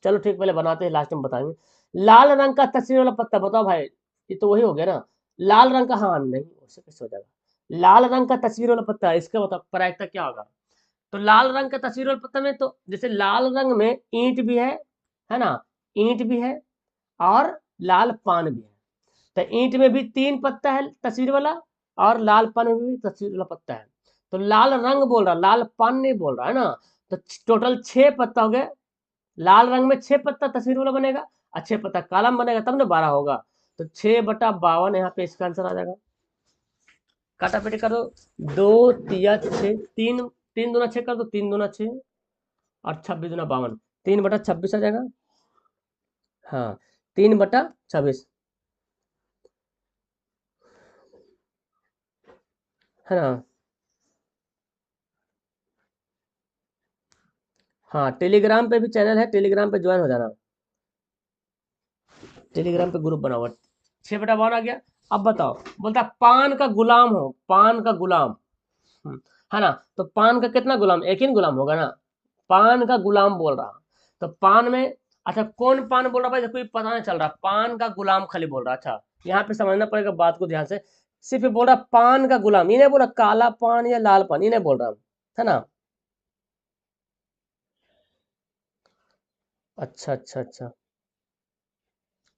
चलो ठीक, पहले बनाते हैं, लास्ट में बताएंगे। लाल रंग का तस्वीर वाला पत्ता बताओ भाई, ये तो वही हो गया ना, लाल रंग का, हाँ नहीं उससे कैसे हो जाएगा, लाल रंग का तस्वीर वाला पत्ता, इसका बताओ प्रायिकता क्या होगा। तो लाल रंग का तस्वीर वाला पत्ता में तो जैसे लाल रंग में ईंट भी है ना, ईंट भी है और लाल पान भी है। तो ईंट में भी 3 पत्ता है तस्वीर वाला और लाल पान में भी तस्वीर वाला पत्ता है। तो लाल रंग बोल रहा, लाल पान नहीं बोल रहा, है ना। तो टोटल 6 पत्ता हो गए, लाल रंग में 6 पत्ता तस्वीर वाला बनेगा और 6 पत्ता काला में बनेगा, तब ना 12 होगा। तो 6/52 यहाँ पे इसका आंसर आ जाएगा। काटापीटी कर दो, 2 तिया 6, 3 3 दूना 6 कर दो, 3 दूना 6 और 26 दूना 52, 3/26 आ जाएगा। हाँ, 3/26, है ना। हाँ, टेलीग्राम पे भी चैनल है, टेलीग्राम पे ज्वाइन हो जाना, टेलीग्राम पे ग्रुप बना हुआ। 6/52 आ गया। अब बताओ, बोलता पान का गुलाम हो, पान का गुलाम, है ना। तो पान का कितना गुलाम, एक ही गुलाम होगा ना, पान का गुलाम बोल रहा। तो पान में, अच्छा कौन पान बोल रहा भाई, कोई पता नहीं चल रहा, पान का गुलाम खाली बोल रहा। अच्छा यहाँ पे समझना पड़ेगा बात को ध्यान से, सिर्फ बोल रहा पान का गुलाम, ये नहीं बोला काला पान या लाल पान, ये नहीं बोल रहा, है ना। अच्छा अच्छा अच्छा,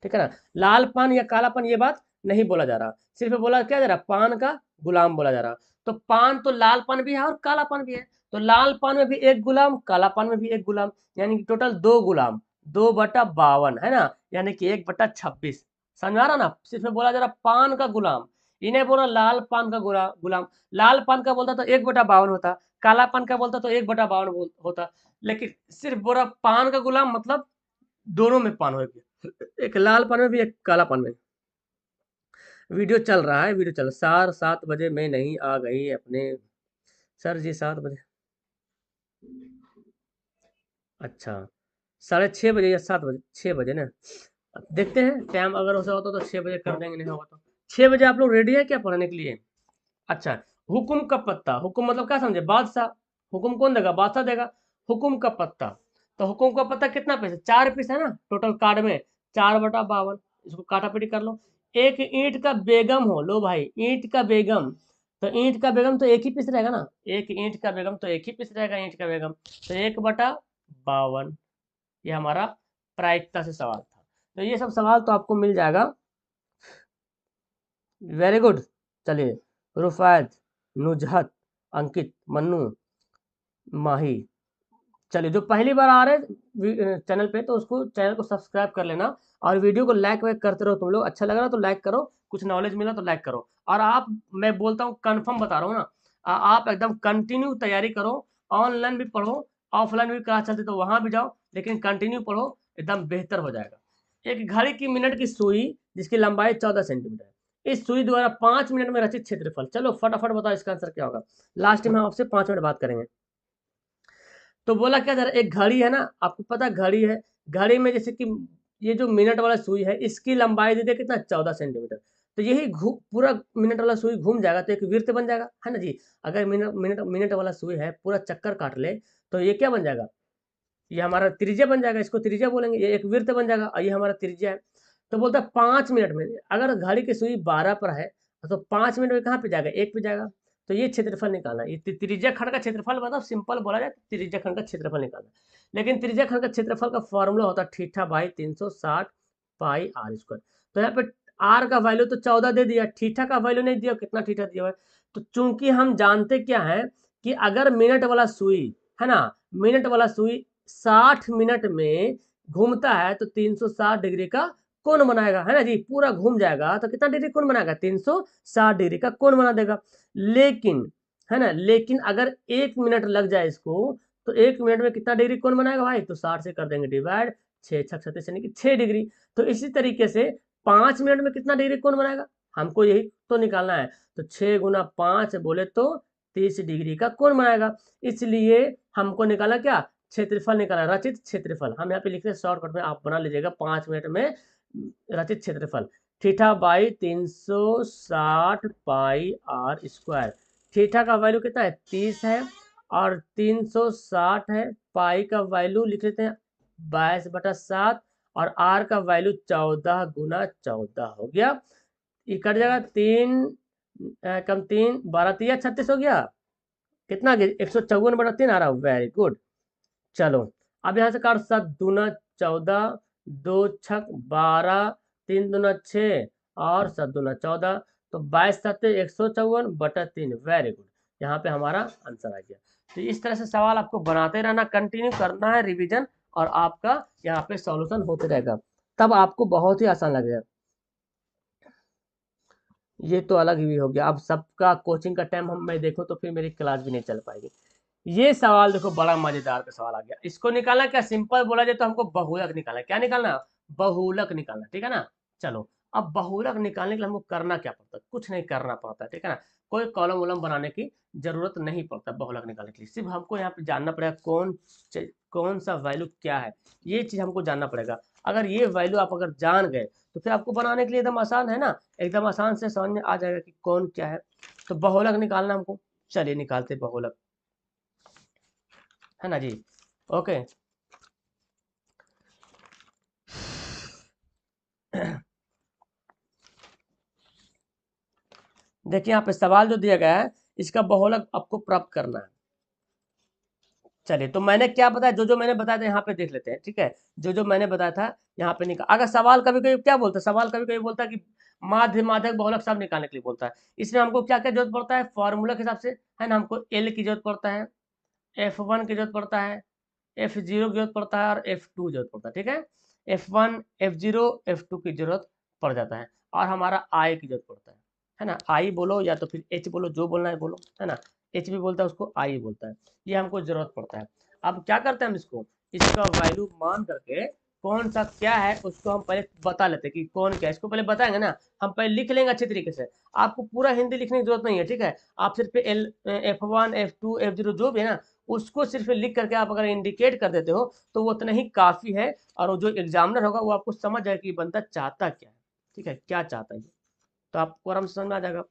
ठीक है ना। लाल पान या काला पान ये बात नहीं बोला जा रहा, सिर्फ बोला क्या जा रहा, पान का गुलाम बोला जा रहा। तो पान तो लाल पान भी है और काला पान भी है, तो लाल पान में भी एक गुलाम, काला पान में भी एक गुलाम, यानी कि टोटल 2 गुलाम, 2/52, है ना, यानी कि 1/26। समझ में आ रहा ना, सिर्फ बोला जा रहा पान का गुलाम, इन्हें बोला लाल पान का गुलाम। लाल पान का बोलता तो 1/52 होता, काला पान का बोलता तो 1/52 होता, लेकिन सिर्फ बोला पान का गुलाम, मतलब दोनों में पान हो गया, एक लाल पान में भी एक काला पान में। वीडियो चल रहा है, वीडियो चल, 7 बजे मैं नहीं आ गई अपने, सर जी 7 बजे, अच्छा 6:30 या 7 बजे, 6 बजे ना, अब देखते हैं टाइम, अगर ऐसा होता तो 6 बजे कर देंगे, नहीं होगा तो 6 बजे। आप लोग रेडी है क्या पढ़ने के लिए। अच्छा, हुकुम का पत्ता, हुकुम मतलब क्या समझे, बादशाह, हुकुम कौन देगा, बादशाह देगा। हुकुम का पत्ता, तो हुकुम का पत्ता कितना पीस है, 4 पीस है ना टोटल कार्ड में, 4/52, इसको काटापीटी कर लो। एक ईंट का बेगम हो, लो भाई ईंट का बेगम, तो ईंट का बेगम तो एक ही पीस रहेगा ना, एक ईंट का बेगम तो एक ही पीस रहेगा, ईंट का बेगम, तो 1/52, ये हमारा प्रायिकता से सवाल था। तो ये सब सवाल तो आपको मिल जाएगा। Very good. चलिए, रुफैत, नुजहत, अंकित, मन्नू, माही, चलिए जो पहली बार आ रहे चैनल पे तो उसको चैनल को सब्सक्राइब कर लेना, और वीडियो को लाइक वाइक करते रहो, तुम लोग अच्छा लग रहा तो लाइक करो, कुछ नॉलेज मिला तो लाइक करो। और आप, मैं बोलता हूँ कंफर्म बता रहा हूँ ना, आप एकदम कंटिन्यू तैयारी करो, ऑनलाइन भी पढ़ो, ऑफलाइन भी क्लास चलती तो वहां भी जाओ, लेकिन कंटिन्यू पढ़ो, एकदम बेहतर हो जाएगा। एक घड़ी की मिनट की सुई जिसकी लंबाई 14 सेंटीमीटर है, इस सुई द्वारा 5 मिनट में रचित क्षेत्रफल, चलो फटाफट बताओ इसका आंसर क्या होगा। लास्ट में हम आपसे 5 मिनट बात करेंगे। तो बोला क्या जा रहा है, एक घड़ी है ना, आपको पता है घड़ी है, घड़ी में जैसे कि ये जो मिनट वाला सुई है, इसकी लंबाई दे दे कितना, 14 सेंटीमीटर। तो यही पूरा मिनट वाला सुई घूम जाएगा तो एक वृत्त बन जाएगा, है ना जी। अगर मिनट मिनट मिनट वाला सुई है पूरा चक्कर काट ले, तो ये क्या बन जाएगा, ये हमारा त्रिज्या बन जाएगा, इसको त्रिज्या बोलेंगे, ये एक वृत्त बन जाएगा और ये हमारा त्रिज्या है। तो बोलता है 5 मिनट में, अगर घड़ी की सुई 12 पर है तो 5 मिनट में कहाँ पे जाएगा, एक पे जाएगा। तो ये क्षेत्रफल निकालना, ये त्रिज्या खंड का क्षेत्रफल, मतलब सिंपल बोला जाए तो त्रिज्या खंड का क्षेत्रफल निकालना। लेकिन त्रिज्या खंड का क्षेत्रफल का फॉर्मूला होता है theta by 360 pi r square. तो यहाँ पे आर का वैल्यू तो 14 दे दिया, थीटा का वैल्यू नहीं दिया, कितना थीटा दिया है। तो चूंकि हम जानते क्या है कि अगर मिनट वाला सुई है ना, मिनट वाला सुई 60 मिनट में घूमता है तो 360 डिग्री का कोण बनाएगा, है ना जी। पूरा घूम जाएगा तो कितना डिग्री कोण बनाएगा, 360 डिग्री का कोण बना देगा। लेकिन है ना, लेकिन अगर 1 मिनट लग जाए इसको, तो 1 मिनट में कितना डिग्री कोण बनाएगा भाई, तो 60 से कर देंगे डिवाइड, 6 छक 36 यानी कि 6 डिग्री। तो इसी तरीके से 5 मिनट में कितना डिग्री कोण बनाएगा, हमको यही तो निकालना है। तो 6 गुना 5 बोले तो 30 डिग्री का कोण बनाएगा। इसलिए हमको निकाला क्या, क्षेत्रफल निकाला, रचित क्षेत्रफल। हम यहाँ पे लिखते हैं शॉर्टकट में, आप बना लीजिएगा 5 मिनट में रचित क्षेत्रफल। Theta by 360 pi r square. Theta का वैल्यू कितना है, 30 है, और 360 है। पाई का वैल्यू लिख लेते हैं 22/7, और आर का वैल्यू 14 गुना 14 हो गया। ये कट जाएगा, 3 कम 3 12 3 36 हो गया। कितना 154/3 आ रहा। Very good. चलो अब यहाँ से काट, 7 दूना 14, 2 छक 12, 3 दूना 6, और 7 दूना 14, तो 22 7 154/3। वेरी गुड, यहाँ पे हमारा आंसर आ गया। तो इस तरह से सवाल आपको बनाते रहना, कंटिन्यू करना है रिवीजन, और आपका यहाँ पे सॉल्यूशन होते रहेगा, तब आपको बहुत ही आसान लगेगा। ये तो अलग ही हो गया। अब सबका कोचिंग का टाइम हम मैं देखूं तो फिर मेरी क्लास भी नहीं चल पाएगी। ये सवाल देखो, बड़ा मजेदार का सवाल आ गया। इसको निकालना क्या, सिंपल बोला जाए तो हमको बहुलक निकालना। क्या निकालना, बहुलक निकालना, ठीक है ना। चलो अब बहुलक निकालने के लिए हमको करना क्या पड़ता है, कुछ नहीं करना पड़ता, ठीक है ना। कोई कॉलम वॉलम बनाने की जरूरत नहीं पड़ता बहुलक निकालने के लिए। सिर्फ हमको यहाँ पे जानना पड़ेगा कौन सा वैल्यू क्या है, ये चीज हमको जानना पड़ेगा। अगर ये वैल्यू आप अगर जान गए तो फिर आपको बनाने के लिए एकदम आसान है ना, एकदम आसान से समझ में आ जाएगा कि कौन क्या है। तो बहुलक निकालना हमको, चलिए निकालते बहुलक, है ना जी। ओके देखिए यहाँ पे सवाल जो दिया गया है, इसका बहुलक आपको प्राप्त करना है। चलिए तो मैंने क्या बताया, जो जो मैंने बताया था यहाँ पे देख लेते हैं, ठीक है। जो जो मैंने बताया था यहाँ पे निकाल। अगर सवाल कभी कभी क्या बोलता है, सवाल कभी कभी बोलता है कि माध्य माध्यक बहुलक सब निकालने के लिए बोलता है। इसमें हमको क्या क्या जरूरत पड़ता है, फॉर्मूला के हिसाब से, है ना। हमको एल की जरूरत पड़ता है, F1 की जरूरत पड़ता है, F0 की जरूरत पड़ता है, और F2 जरूरत पड़ता है, ठीक है। F1 F0 F2 की जरूरत पड़ जाता है, और हमारा I की जरूरत पड़ता है ना। I बोलो या तो फिर H बोलो, जो बोलना है बोलो, है ना। H भी बोलता है उसको, I बोलता है, ये हमको जरूरत पड़ता है। अब क्या करते हैं हम इसको, इसका वैल्यू मान करके कौन सा क्या है उसको हम पहले बता लेते हैं कि कौन क्या है। इसको पहले बताएंगे ना, हम पहले लिख लेंगे अच्छे तरीके से। आपको पूरा हिंदी लिखने की जरूरत नहीं है, ठीक है। आप सिर्फ F1 F2 F0 जो भी है ना, उसको सिर्फ लिख करके आप अगर इंडिकेट कर देते हो तो वो उतना ही काफी है। और वो जो एग्जामिनर होगा वो आपको समझ जाएगा कि बंदा चाहता क्या है, ठीक है, क्या चाहता है, तो आपको आराम से समझ में आ जाएगा।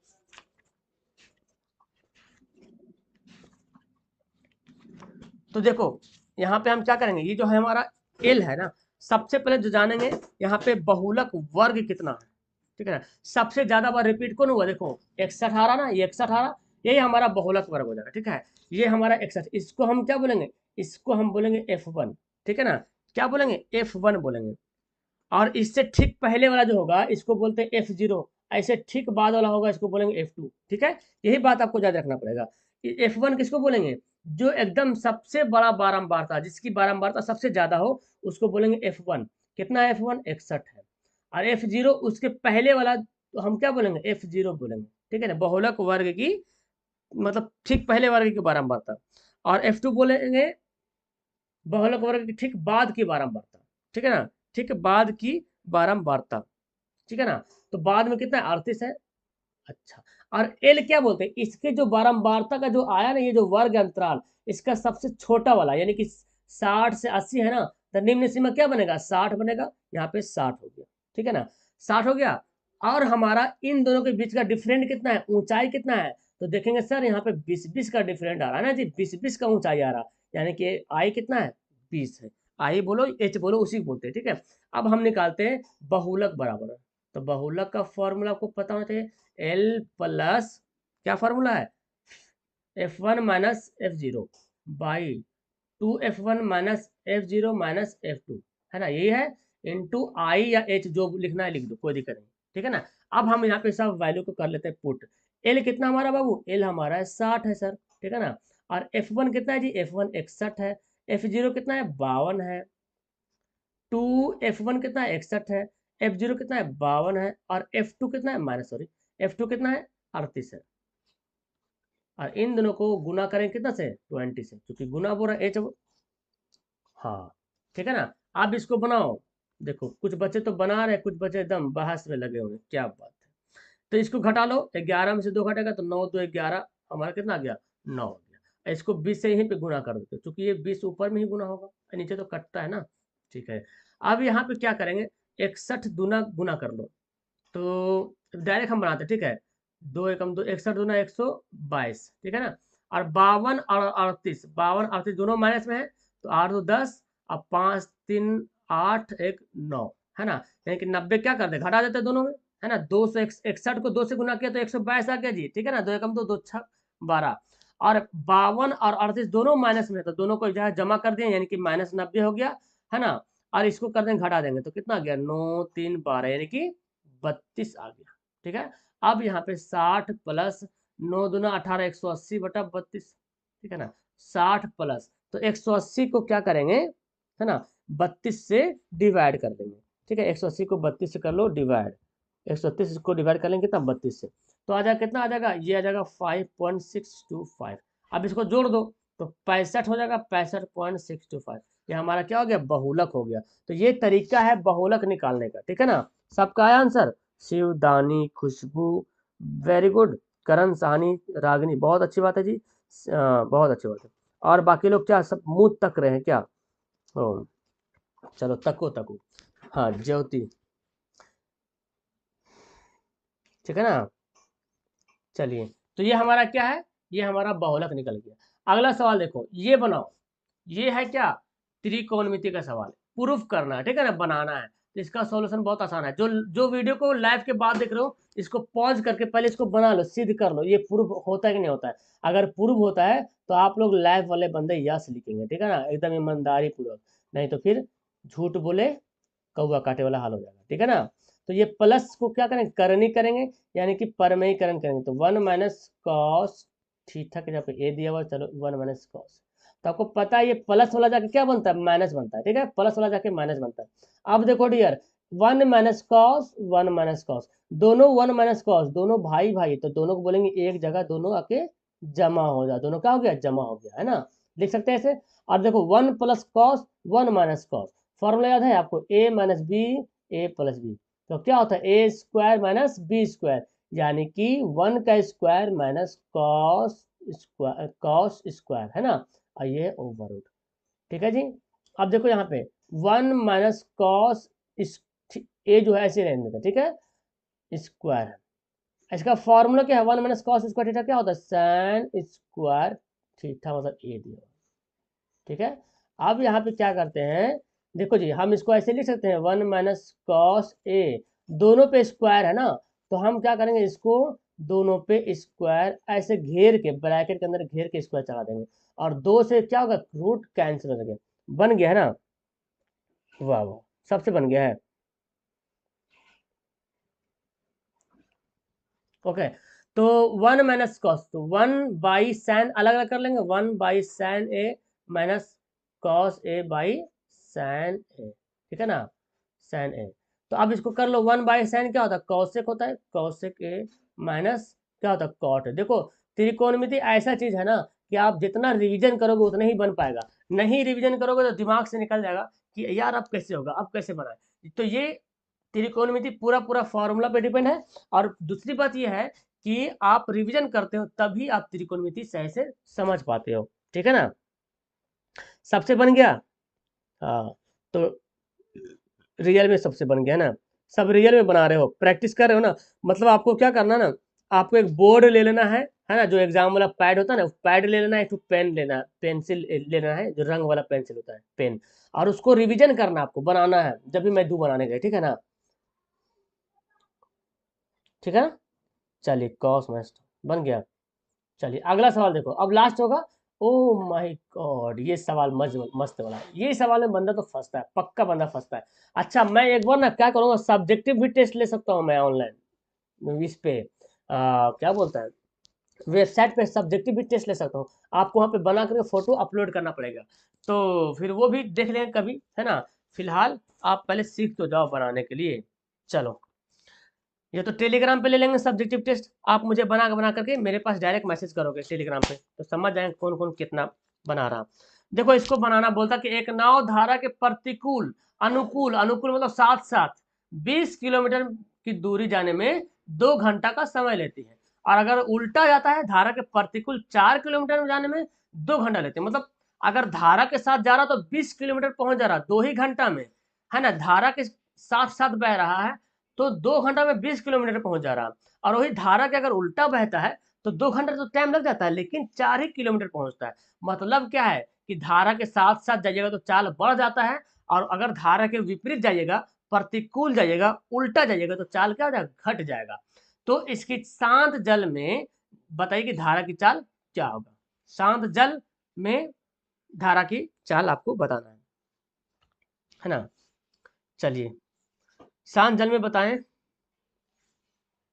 तो देखो यहाँ पे हम क्या करेंगे, ये जो है हमारा एल है ना, सबसे पहले जो जानेंगे यहाँ पे बहुलक वर्ग कितना है, ठीक है ना। सबसे ज्यादा बार रिपीट कौन हुआ, देखो 61 आ रहा ना, ये 61 आ रहा, यही हमारा बहुलक वर्ग हो जाएगा, ठीक है। ये हमारा 61, इसको हम क्या बोलेंगे, इसको हम बोलेंगे F1, ठीक है ना। क्या बोलेंगे, F1 बोलेंगे। और इससे ठीक पहले वाला जो होगा इसको बोलते हैं F0, ऐसे ठीक बाद वाला होगा इसको बोलेंगे F2, ठीक है। यही बात आपको याद रखना पड़ेगा। F1 किसको बोलेंगे, जो एकदम सबसे बड़ा बारंबारता, जिसकी बारंबारता सबसे ज्यादा हो, उसको बोलेंगे F1। कितना है F1, 61 है। और F0 उसके पहले वाला तो हम क्या बोलेंगे, F0 बोलेंगे, ठीक है ना। बहुलक वर्ग की मतलब ठीक पहले वर्ग की बारंबारता। और F2 बोलेंगे बहुलक वर्ग की ठीक बाद की बारंबारता, ठीक है ना, ठीक बाद की बारंबारता, ठीक है ना। तो बाद में कितना 38 है। अच्छा, और एल क्या बोलते हैं, इसके जो बारंबारता का जो आया ना, ये जो वर्ग अंतराल, इसका सबसे छोटा वाला, यानी कि 60 से 80 है ना, तो निम्न सीमा क्या बनेगा, 60 बनेगा। यहाँ पे 60 हो गया, ठीक है ना, 60 हो गया। और हमारा इन दोनों के बीच का डिफरेंट कितना है, ऊंचाई कितना है, तो देखेंगे सर यहाँ पे 20-20 का डिफरेंट आ रहा है ना जी, 20-20 का ऊंचाई आ रहा, यानी कि आई कितना है, 20 है। आई बोलो एच बोलो, उसी को बोलते हैं, ठीक है। अब हम निकालते हैं बहुलक बराबर, तो बहुलक का फॉर्मूला आपको पता होना चाहिए, एल प्लस क्या फॉर्मूला है, F1 minus F0 by 2F1 minus F0 minus F2, है ना, यही है। इंटू आई या एच जो लिखना है लिख दो, कोई दिक्कत नहीं, ठीक है ना। अब हम यहाँ पे सब वैल्यू को कर लेते हैं पुट। एल कितना हमारा बाबू, एल हमारा है 60 है सर, ठीक है ना। और F1 कितना है जी, F1 61 है, F0 कितना है 52 है, 2F1 कितना है 61 है, F0 कितना है 52 है, और F2 कितना है F2 कितना है 38 है। और इन दोनों को गुना करें कितना से 20 से, क्योंकि गुना बोल रहा है एच। हाँ ठीक है ना। आप इसको बनाओ, देखो कुछ बच्चे तो बना रहे, कुछ बच्चे एकदम बहस में लगे हुए, क्या बात है। तो इसको घटा लो, 11 में से 2 घटेगा तो 9 2 11, हमारा कितना आ गया 9 आ गया। इसको 20 से यहीं पे गुना कर देते, क्योंकि ये 20 ऊपर में ही गुना होगा, नीचे तो कटता है ना। ठीक है, अब यहाँ पे क्या करेंगे, 61 दूना गुना कर लो, तो डायरेक्ट हम बनाते हैं, ठीक है। 2 एकम 2, 61 दूना 122, ठीक है ना। और 52 और 38, 52 38 दोनों माइनस में है, तो 8 2 10, अब 5 3 8 1 9, है ना। यानी कि 90 क्या कर दे, घटा देते दोनों में, है ना। 261 को 2 से गुना किया तो 122 आ गया जी, ठीक है ना। 2 एकम 2 2 6 12, और 52 और 38 दोनों माइनस में है, तो दोनों को जो है जमा कर दिए, यानी कि -90 हो गया, है ना। और इसको कर देंगे घटा देंगे, तो कितना आ गया 9 3 12, यानी कि 32 आ गया, ठीक है। अब यहाँ पे 60 प्लस 9 दूना 18, 180 बटा 32, ठीक है ना। 60 प्लस, तो 180 को क्या करेंगे, है ना, 32 से डिवाइड कर देंगे, ठीक है। 180 को 32 से कर लो डिवाइड, 130 को डिवाइड कर लेंगे कितना 32 से, तो आ जाएगा कितना आ जाएगा, ये आ जाएगा 5.625। अब इसको जोड़ दो तो 65 हो जाएगा, 65.625। ये हमारा क्या हो गया, बहुलक हो गया। तो ये तरीका है बहुलक निकालने का, ठीक है ना। सबका आया आंसर, शिवदानी, खुशबू, वेरी गुड, करण, साहनी, रागनी, बहुत अच्छी बात है जी, बहुत अच्छी बात है। और बाकी लोग क्या सब मुंह तक रहे हैं क्या, ओ, चलो तको तको, हाँ ज्योति, ठीक है ना। चलिए, तो ये हमारा क्या है, ये हमारा बहुलक निकल गया। अगला सवाल देखो, ये बनाओ, ये है क्या, त्रिकोणमिति का सवाल है, प्रूफ करना है, ठीक है ना, बनाना है। तो इसका सॉल्यूशन बहुत आसान है, जो जो वीडियो को लाइव के बाद देख रहे हो, इसको पॉज करके पहले इसको बना लो, सिद्ध कर लो ये प्रूफ होता है कि नहीं होता है। अगर प्रूफ होता है तो आप लोग लाइव वाले बंदे यस लिखेंगे, ठीक है ना, एकदम ईमानदारी पूर्वक, नहीं तो फिर झूठ बोले कौआ काटे वाला हाल हो जाएगा, ठीक है ना। तो ये प्लस को क्या करेंगे, करनी करेंगे, यानी कि परमयीकरण करेंगे, तो 1 माइनस कॉस थीटा के जहाँ पे ए दिया हुआ, चलो 1 माइनस कॉस, तो आपको पता है ये प्लस वाला जाके क्या बनता है, माइनस बनता है, ठीक है, प्लस वाला जाके माइनस बनता है। अब देखो dear, 1 minus cos 1 minus cos, दोनों 1 माइनस कॉस, दोनों भाई भाई, तो दोनों को बोलेंगे एक जगह दोनों आके जमा हो जाए, दोनों क्या हो गया, जमा हो गया, है ना, लिख सकते हैं ऐसे। और देखो 1 plus cos 1 minus cos, formula याद है आपको, ए माइनस बी ए प्लस बी, तो क्या होता है ए स्क्वायर माइनस बी स्क्वायर, यानी कि 1 का स्क्वायर माइनस कॉस स्क्वायर, है ना, और ये ओवर रूट, ठीक है जी। अब देखो यहाँ पे 1 माइनस कॉस ए जो है ऐसे रहने देता, ठीक है, स्क्वायर है, इसका फॉर्मूला क्या है, 1 माइनस कॉस स्क्वायर थीटा क्या होता है, साइन स्क्वायर थीटा, मतलब ए दिया, ठीक है। अब यहाँ पे क्या करते हैं, देखो जी, हम इसको ऐसे लिख सकते हैं 1 माइनस कॉस ए, दोनों पे स्क्वायर है ना, तो हम क्या करेंगे, इसको दोनों पे स्क्वायर ऐसे घेर के, ब्रैकेट के अंदर घेर के स्क्वायर चला देंगे, और 2 से क्या होगा, रूट कैंसिल हो जाएगा, बन गया है ना, वाह वाह, सबसे बन गया है, ओके। तो 1 माइनस कॉस, तो 1 बाई साइन अलग अलग कर लेंगे, 1 by sine A minus cos A by sine A, ठीक है ना, साइन ए। तो अब इसको कर लो, 1 बाई साइन क्या होता है, कौशिक होता है, कौशिक ए माइनस क्या होता है, कॉट है। देखो त्रिकोणमिति ऐसा चीज है ना कि आप जितना रिवीजन करोगे उतना ही बन पाएगा, नहीं रिवीजन करोगे तो दिमाग से निकल जाएगा कि यार अब कैसे होगा, अब कैसे बनाए। तो ये त्रिकोणमिति पूरा पूरा फॉर्मूला पे डिपेंड है। और दूसरी बात यह है कि आप रिवीजन करते हो तभी आप त्रिकोणमिति सही से समझ पाते हो, ठीक है ना। सबसे बन गया, हाँ, तो रियल में सबसे बन गया ना, सब रियल में बना रहे हो, प्रैक्टिस कर रहे हो ना। मतलब आपको क्या करना ना, आपको एक बोर्ड ले लेना है ना, जो एग्जाम वाला पैड होता है ना, पैड ले लेना है, एक पेन लेना है, पेंसिल लेना है, जो रंग वाला पेंसिल होता है, पेन, और उसको रिवीजन करना, आपको बनाना है जब भी मैं दू बनाने गए, ठीक है ना, ठीक है ना। चलिए कॉस मस्ट बन गया। चलिए अगला सवाल देखो, अब लास्ट होगा। ओ माय गॉड, ये सवाल मस्त मस्त वाला है, ये सवाल में बंदा तो फंसता है, पक्का बंदा फंसता है। अच्छा मैं एक बार ना क्या करूंगा, सब्जेक्टिव भी टेस्ट ले सकता हूँ मैं ऑनलाइन, इस पे क्या बोलता है, वेबसाइट पे सब्जेक्टिव भी टेस्ट ले सकता हूँ, आपको वहाँ पे बना करके फोटो अपलोड करना पड़ेगा, तो फिर वो भी देख लेंगे कभी, है ना। फिलहाल आप पहले सीख तो जाओ बनाने के लिए। चलो, ये तो टेलीग्राम पे ले लेंगे सब्जेक्टिव टेस्ट, आप मुझे बना करके मेरे पास डायरेक्ट मैसेज करोगे टेलीग्राम पे, तो समझ जाएंगे कौन कौन कितना बना रहा। देखो इसको बनाना बोलता कि एक नाव धारा के प्रतिकूल अनुकूल, अनुकूल मतलब साथ साथ 20 किलोमीटर की दूरी जाने में 2 घंटा का समय लेती है, और अगर उल्टा जाता है धारा के प्रतिकूल 4 किलोमीटर में जाने में 2 घंटा लेते हैं। मतलब अगर धारा के साथ जा रहा तो 20 किलोमीटर पहुंच जा रहा 2 ही घंटा में, है ना। धारा के साथ साथ बह रहा है तो 2 घंटा में 20 किलोमीटर पहुंच जा रहा, और वही धारा के अगर उल्टा बहता है तो 2 घंटा तो टाइम लग जाता है, लेकिन 4 ही किलोमीटर पहुंचता है। मतलब क्या है कि धारा के साथ साथ जाइएगा तो चाल बढ़ जाता है, और अगर धारा के विपरीत जाइएगा, प्रतिकूल जाइएगा, उल्टा जाइएगा तो चाल क्या हो जाएगा, घट जाएगा। तो इसकी शांत जल में बताइए कि धारा की चाल क्या होगा। शांत जल में धारा की चाल आपको बताना है ना। चलिए, शांत जल में बताएं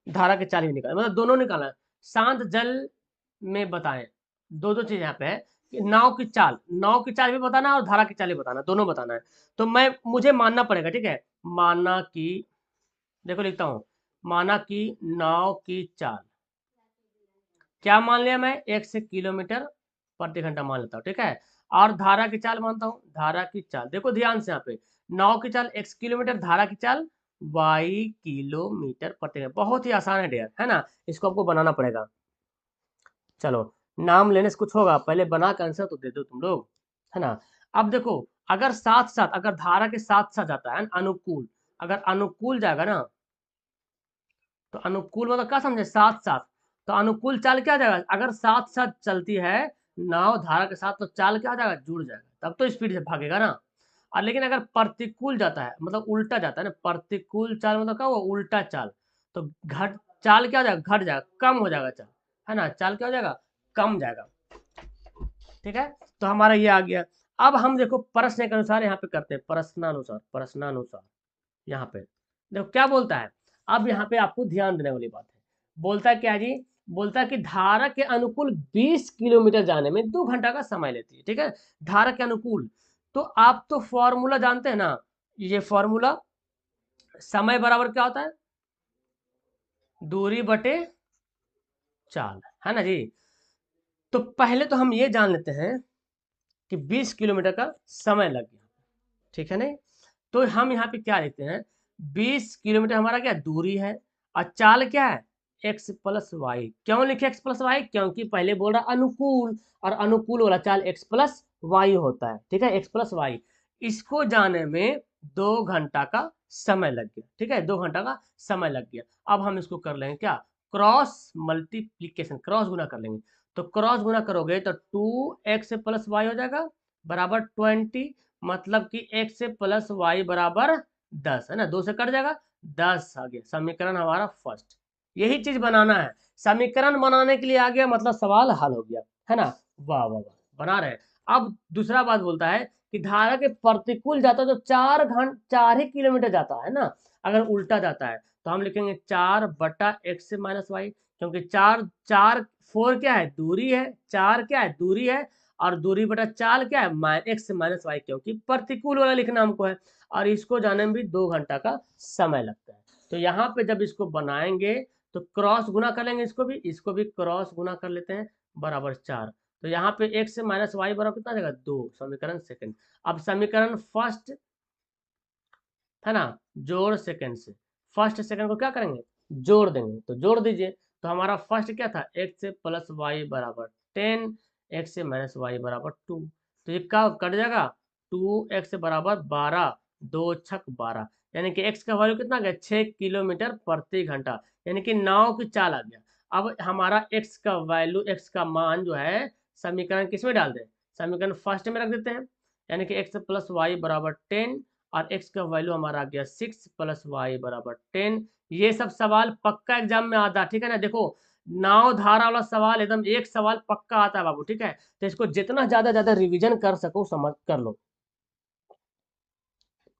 धारा के चाल भी निकाल, मतलब दोनों निकालना है। शांत जल में बताएं, दो दो चीज यहाँ पे है कि नाव की चाल भी बताना है और धारा की चाल भी बताना है, दोनों बताना है। तो मुझे मानना पड़ेगा, ठीक है। माना कि, देखो लिखता हूं, माना कि नाव की चाल क्या मान लिया मैं, 1 किलोमीटर प्रति घंटा मान लेता हूँ, ठीक है। और धारा की चाल मानता हूँ, धारा की चाल देखो ध्यान से यहाँ पे, नाव की चाल x किलोमीटर, धारा की चाल y किलोमीटर प्रति घंटा। बहुत ही आसान है डियर, है ना। इसको आपको बनाना पड़ेगा। चलो, नाम लेने से कुछ होगा, पहले बना के आंसर तो दे दो तुम लोग, है ना। अब देखो, अगर साथ साथ, अगर धारा के साथ साथ जाता है अनुकूल, अगर अनुकूल जाएगा ना, तो अनुकूल मतलब क्या समझे, साथ साथ, तो अनुकूल चाल क्या जाएगा, अगर साथ साथ चलती है नाव धारा के साथ तो चाल क्या जाएगा, जुड़ जाएगा, तब तो स्पीड से भागेगा ना। और लेकिन अगर प्रतिकूल जाता है मतलब उल्टा जाता है ना, प्रतिकूल चाल मतलब क्या हुआ, उल्टा चाल, तो घट चाल क्या हो जाएगा, घट जाएगा, कम हो जाएगा चाल, है ना। चाल क्या हो जाएगा, कम जाएगा, ठीक है। तो हमारा ये आ गया। अब हम देखो प्रश्न के अनुसार यहाँ पे करते हैं, प्रश्नानुसार, प्रश्नानुसार यहाँ पे देखो क्या बोलता है। अब यहाँ पे आपको ध्यान देने वाली बात है, बोलता है क्या जी, बोलता है कि धारा के अनुकूल 20 किलोमीटर जाने में 2 घंटा का समय लेती है, ठीक है। धारा के अनुकूल, तो आप तो फॉर्मूला जानते हैं ना, ये फॉर्मूला समय बराबर क्या होता है, दूरी बटे चाल, है ना जी। तो पहले तो हम ये जान लेते हैं कि 20 किलोमीटर का समय लग गया, ठीक है नहीं। तो हम यहाँ पे क्या लिखते हैं, 20 किलोमीटर हमारा क्या दूरी है, और चाल क्या है, x प्लस वाई। क्यों लिखे x प्लस वाई, क्योंकि पहले बोल रहा अनुकूल, और अनुकूल वाला चाल x प्लस वाई होता है, ठीक है, x प्लस वाई। इसको जाने में 2 घंटा का समय लग गया, ठीक है, 2 घंटा का समय लग गया। अब हम इसको कर लेंगे क्या, क्रॉस मल्टीप्लीकेशन, क्रॉस गुना कर लेंगे। तो क्रॉस गुना करोगे तो 2x प्लस वाई हो जाएगा बराबर 20, मतलब कि x प्लस वाई बराबर 10, है ना, 2 से कट जाएगा, 10 आ गया समीकरण हमारा फर्स्ट। यही चीज बनाना है, समीकरण बनाने के लिए आ गया, मतलब सवाल हल हो गया, है ना। वाह वाह वाह, बना रहे हैं। अब दूसरा बात बोलता है कि धारा के प्रतिकूल जाता है तो 4 ही किलोमीटर जाता है ना, अगर उल्टा जाता है तो हम लिखेंगे 4/x माइनस वाई, क्योंकि 4 क्या है, दूरी है, 4 क्या है, दूरी है, और दूरी बटा चाल क्या है, x माइनस वाई, क्योंकि प्रतिकूल वाला लिखना हमको है, और इसको जाने में भी 2 घंटा का समय लगता है। तो यहाँ पे जब इसको बनाएंगे तो क्रॉस गुना कर लेंगे, इसको भी क्रॉस गुना कर लेते हैं, बराबर 4। तो यहाँ पे x माइनस वाई बराबर कितना जाएगा, 2, समीकरण सेकंड। अब समीकरण फर्स्ट, है ना, जोड़ सेकंड से, फर्स्ट सेकंड को क्या करेंगे, जोड़ देंगे, तो जोड़ दीजिए। तो हमारा फर्स्ट क्या था, x प्लस वाई बराबर 10, x माइनस वाई बराबर 2, तो ये क्या कट जाएगा, 2x बराबर 12, 2 छक 12, यानी कि x का वैल्यू कितना गया, 6 किलोमीटर प्रति घंटा, यानी कि नाव की चाल आ गया। अब हमारा x का वैल्यू, x का मान जो है समीकरण किसमें डाल दें, समीकरण फर्स्ट में रख देते हैं, यानी कि x प्लस वाई बराबर 10, और x का वैल्यू हमारा आ गया 6 प्लस वाई बराबर 10। ये सब सवाल पक्का एग्जाम में आता है, ठीक है ना। देखो नाव धारा वाला सवाल एकदम एक सवाल पक्का आता है बाबू, ठीक है। तो इसको जितना ज्यादा रिवीजन कर सको समझ कर लो,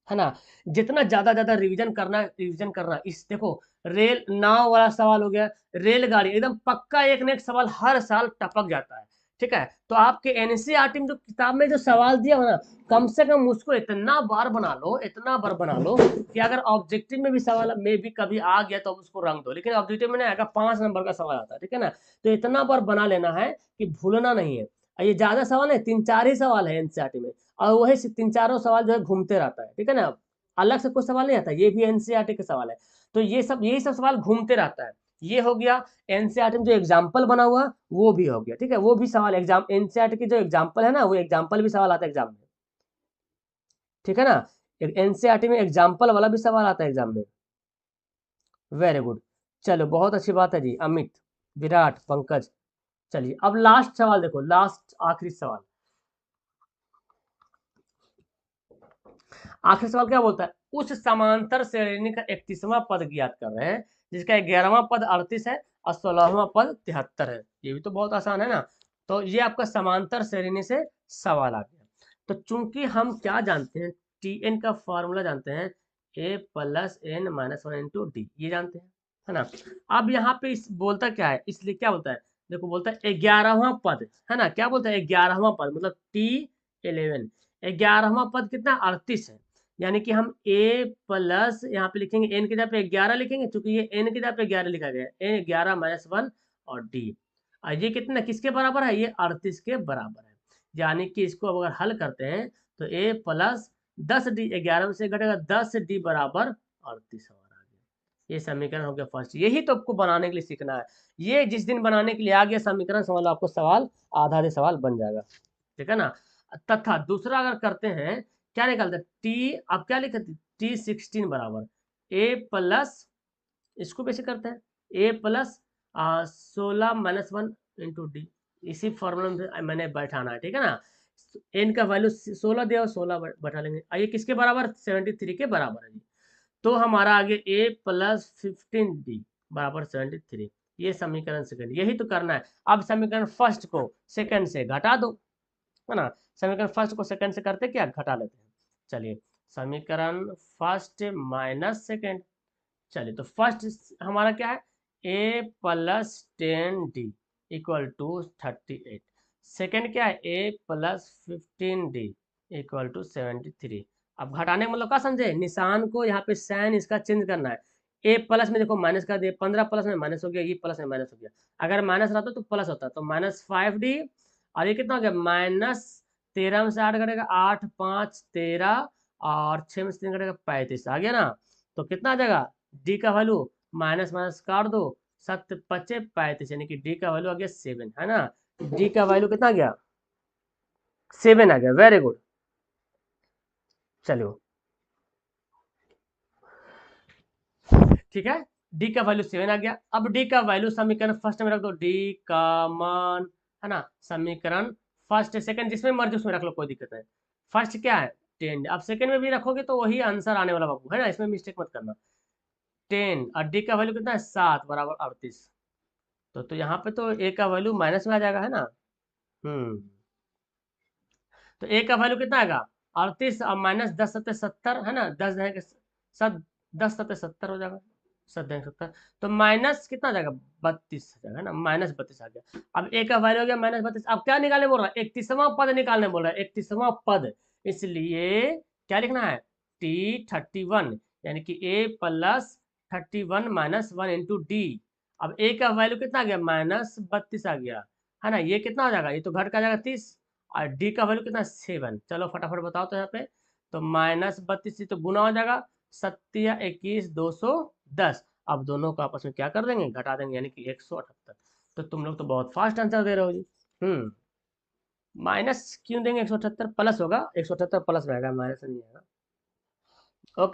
है ना। जितना ज्यादा रिवीजन करना। इस देखो, रेल नाव वाला सवाल हो गया, रेलगाड़ी, एकदम पक्का एक न एक सवाल हर साल टपक जाता है। ठीक है, तो आपके एनसीईआरटी में जो किताब में जो सवाल दिया हो ना, कम से कम उसको इतना बार बना लो, इतना बार बना लो कि अगर ऑब्जेक्टिव में भी सवाल में भी कभी आ गया तो उसको रंग दो, लेकिन ऑब्जेक्टिव में नहीं आएगा, 5 नंबर का सवाल आता है। ठीक है ना, तो इतना बार बना लेना है कि भूलना नहीं है। ये ज्यादा सवाल है, 3-4 ही सवाल है एनसीईआरटी में, और वही 3-4 सवाल जो है घूमते रहता है। ठीक है ना, अलग से कोई सवाल नहीं आता, ये भी एनसीईआरटी का सवाल है। तो यही सब सवाल घूमते रहता है। ये हो गया एनसीईआरटी में जो एग्जाम्पल बना हुआ, वो भी हो गया। ठीक है, वो भी सवाल एग्जाम, एनसीईआरटी की जो एग्जाम्पल है ना, वो एग्जाम्पल भी सवाल आता है एग्जाम में। ठीक है ना, एनसीईआरटी में एग्जाम्पल वाला भी सवाल आता है एग्जाम में। वेरी गुड, चलो बहुत अच्छी बात है जी अमित, विराट, पंकज। चलिए अब लास्ट सवाल देखो, लास्ट आखिरी सवाल। आखिरी सवाल क्या बोलता है, उस समांतर श्रेणी का 31वां पद ज्ञात कर रहे हैं जिसका 11वां पद 38 है और 16वां पद 73 है। ये भी तो बहुत आसान है ना। तो ये आपका समांतर श्रेणी से सवाल आ गया। तो चूंकि हम क्या जानते हैं, टी एन का फॉर्मूला जानते हैं, A plus N minus one into D, ये जानते हैं, है ना। अब यहाँ पे इस बोलता क्या है, इसलिए क्या बोलता है, देखो बोलता है 11वां पद, है ना, क्या बोलता है 11वां पद, मतलब T11, 11वां पद कितना 38 है। यानी कि हम a प्लस यहाँ पे लिखेंगे, n की जगह पे 11 लिखेंगे, क्योंकि ये n की जगह पे 11 लिखा गया है, n 11 माइनस 1 और d, और ये कितना किसके बराबर है, ये 38 के बराबर है। यानी कि इसको अगर हल करते हैं तो a प्लस 10d, 11 में से घटेगा 10d बराबर 38 हमारा आ गया। ये समीकरण हो गया फर्स्ट। यही तो आपको बनाने के लिए सीखना है। ये जिस दिन बनाने के लिए आ गया समीकरण, समझ लो आपको सवाल आधा आधे सवाल बन जाएगा। ठीक है ना। तथा दूसरा अगर करते हैं, क्या निकालते हैं टी, अब क्या लिखते हैं T16 बराबर a प्लस, इसको कैसे करते हैं, a plus 16 minus 1 into D. इसी फॉर्मूला में मैंने बैठाना है। ठीक है ना, n का वैल्यू 16 दिया और 16 बैठा लेंगे, ये किसके बराबर 73 के बराबर है जी। तो हमारा आगे a प्लस 15d बराबर 73, ये समीकरण सेकंड, यही तो करना है। अब समीकरण फर्स्ट को सेकंड से घटा दो, है ना। समीकरण फर्स्ट को सेकंड से करते क्या, घटा लेते हैं। चलिए, समीकरण फर्स्ट माइनस सेकंड। चलिए तो फर्स्ट हमारा क्या है, a plus 10d equal to 38। Second क्या है, a plus 15d equal to 73। अब घटाने का मतलब क्या समझे, निशान को यहाँ पे साइन इसका चेंज करना है। a प्लस में देखो माइनस कर दिए, 15 प्लस में माइनस हो गया, ये प्लस में माइनस हो गया। अगर माइनस रहता तो प्लस होता, तो -5d, और ये कितना हो गया -13 में से 8 घटेगा 8 5 13, और 6 में से 3 घटेगा 35, आ गया ना। तो कितना आ जाएगा, डी का वैल्यू माइनस माइनस काट दो, 7 5 35, यानी कि डी का वैल्यू आ गया 7, है ना। डी का वैल्यू कितना आ गया, 7 आ गया। वेरी गुड, चलो ठीक है, डी का वैल्यू 7 आ गया। अब डी का वैल्यू समीकरण फर्स्ट में रख दो, डी का मान, है ना, समीकरण फर्स्ट सेकंड जिसमें मर्जी उसमें रख लो, कोई दिक्कत नहीं। फर्स्ट क्या है 10, अब सेकंड में भी रखोगे तो वही आंसर आने वाला बाबू, है ना, इसमें मिस्टेक मत करना। 10 और डी का वैल्यू कितना है 7 बराबर 38। तो यहाँ पे तो ए का वैल्यू माइनस में आ जाएगा, है ना। हम्म, तो ए का वैल्यू कितना आएगा 38, और माइनस 10 सत्ते 70, है ना, 10 जाएंगे सब, 10 सत्ते 70 हो जाएगा, 70। तो माइनस कितना आ जाएगा 32 हो जाएगा, है ना, -32 आ गया। अब ए का वैल्यू हो गया -32। अब क्या निकालने बोल रहा है, 31वां पद निकालने बोल रहा है, 31वां पद। इसलिए क्या लिखना है T31, यानी कि ए प्लस 31 माइनस 1 इंटू डी। अब ए का वैल्यू कितना आ गया -32 आ गया, है ना, ये कितना हो जाएगा, ये तो घट का जाएगा 30, और डी का वैल्यू कितना 7। चलो फटाफट बताओ तो यहाँ पे, तो -32 तो गुना हो जाएगा, 7 21 210। अब दोनों को आपस में क्या कर देंगे, घटा देंगे, यानी कि 178। तो तुम लोग तो बहुत फास्ट आंसर दे रहे हो जी। माइनस क्यों देंगे, 178 प्लस होगा, 178 प्लस रहेगा, माइनस नहीं आएगा।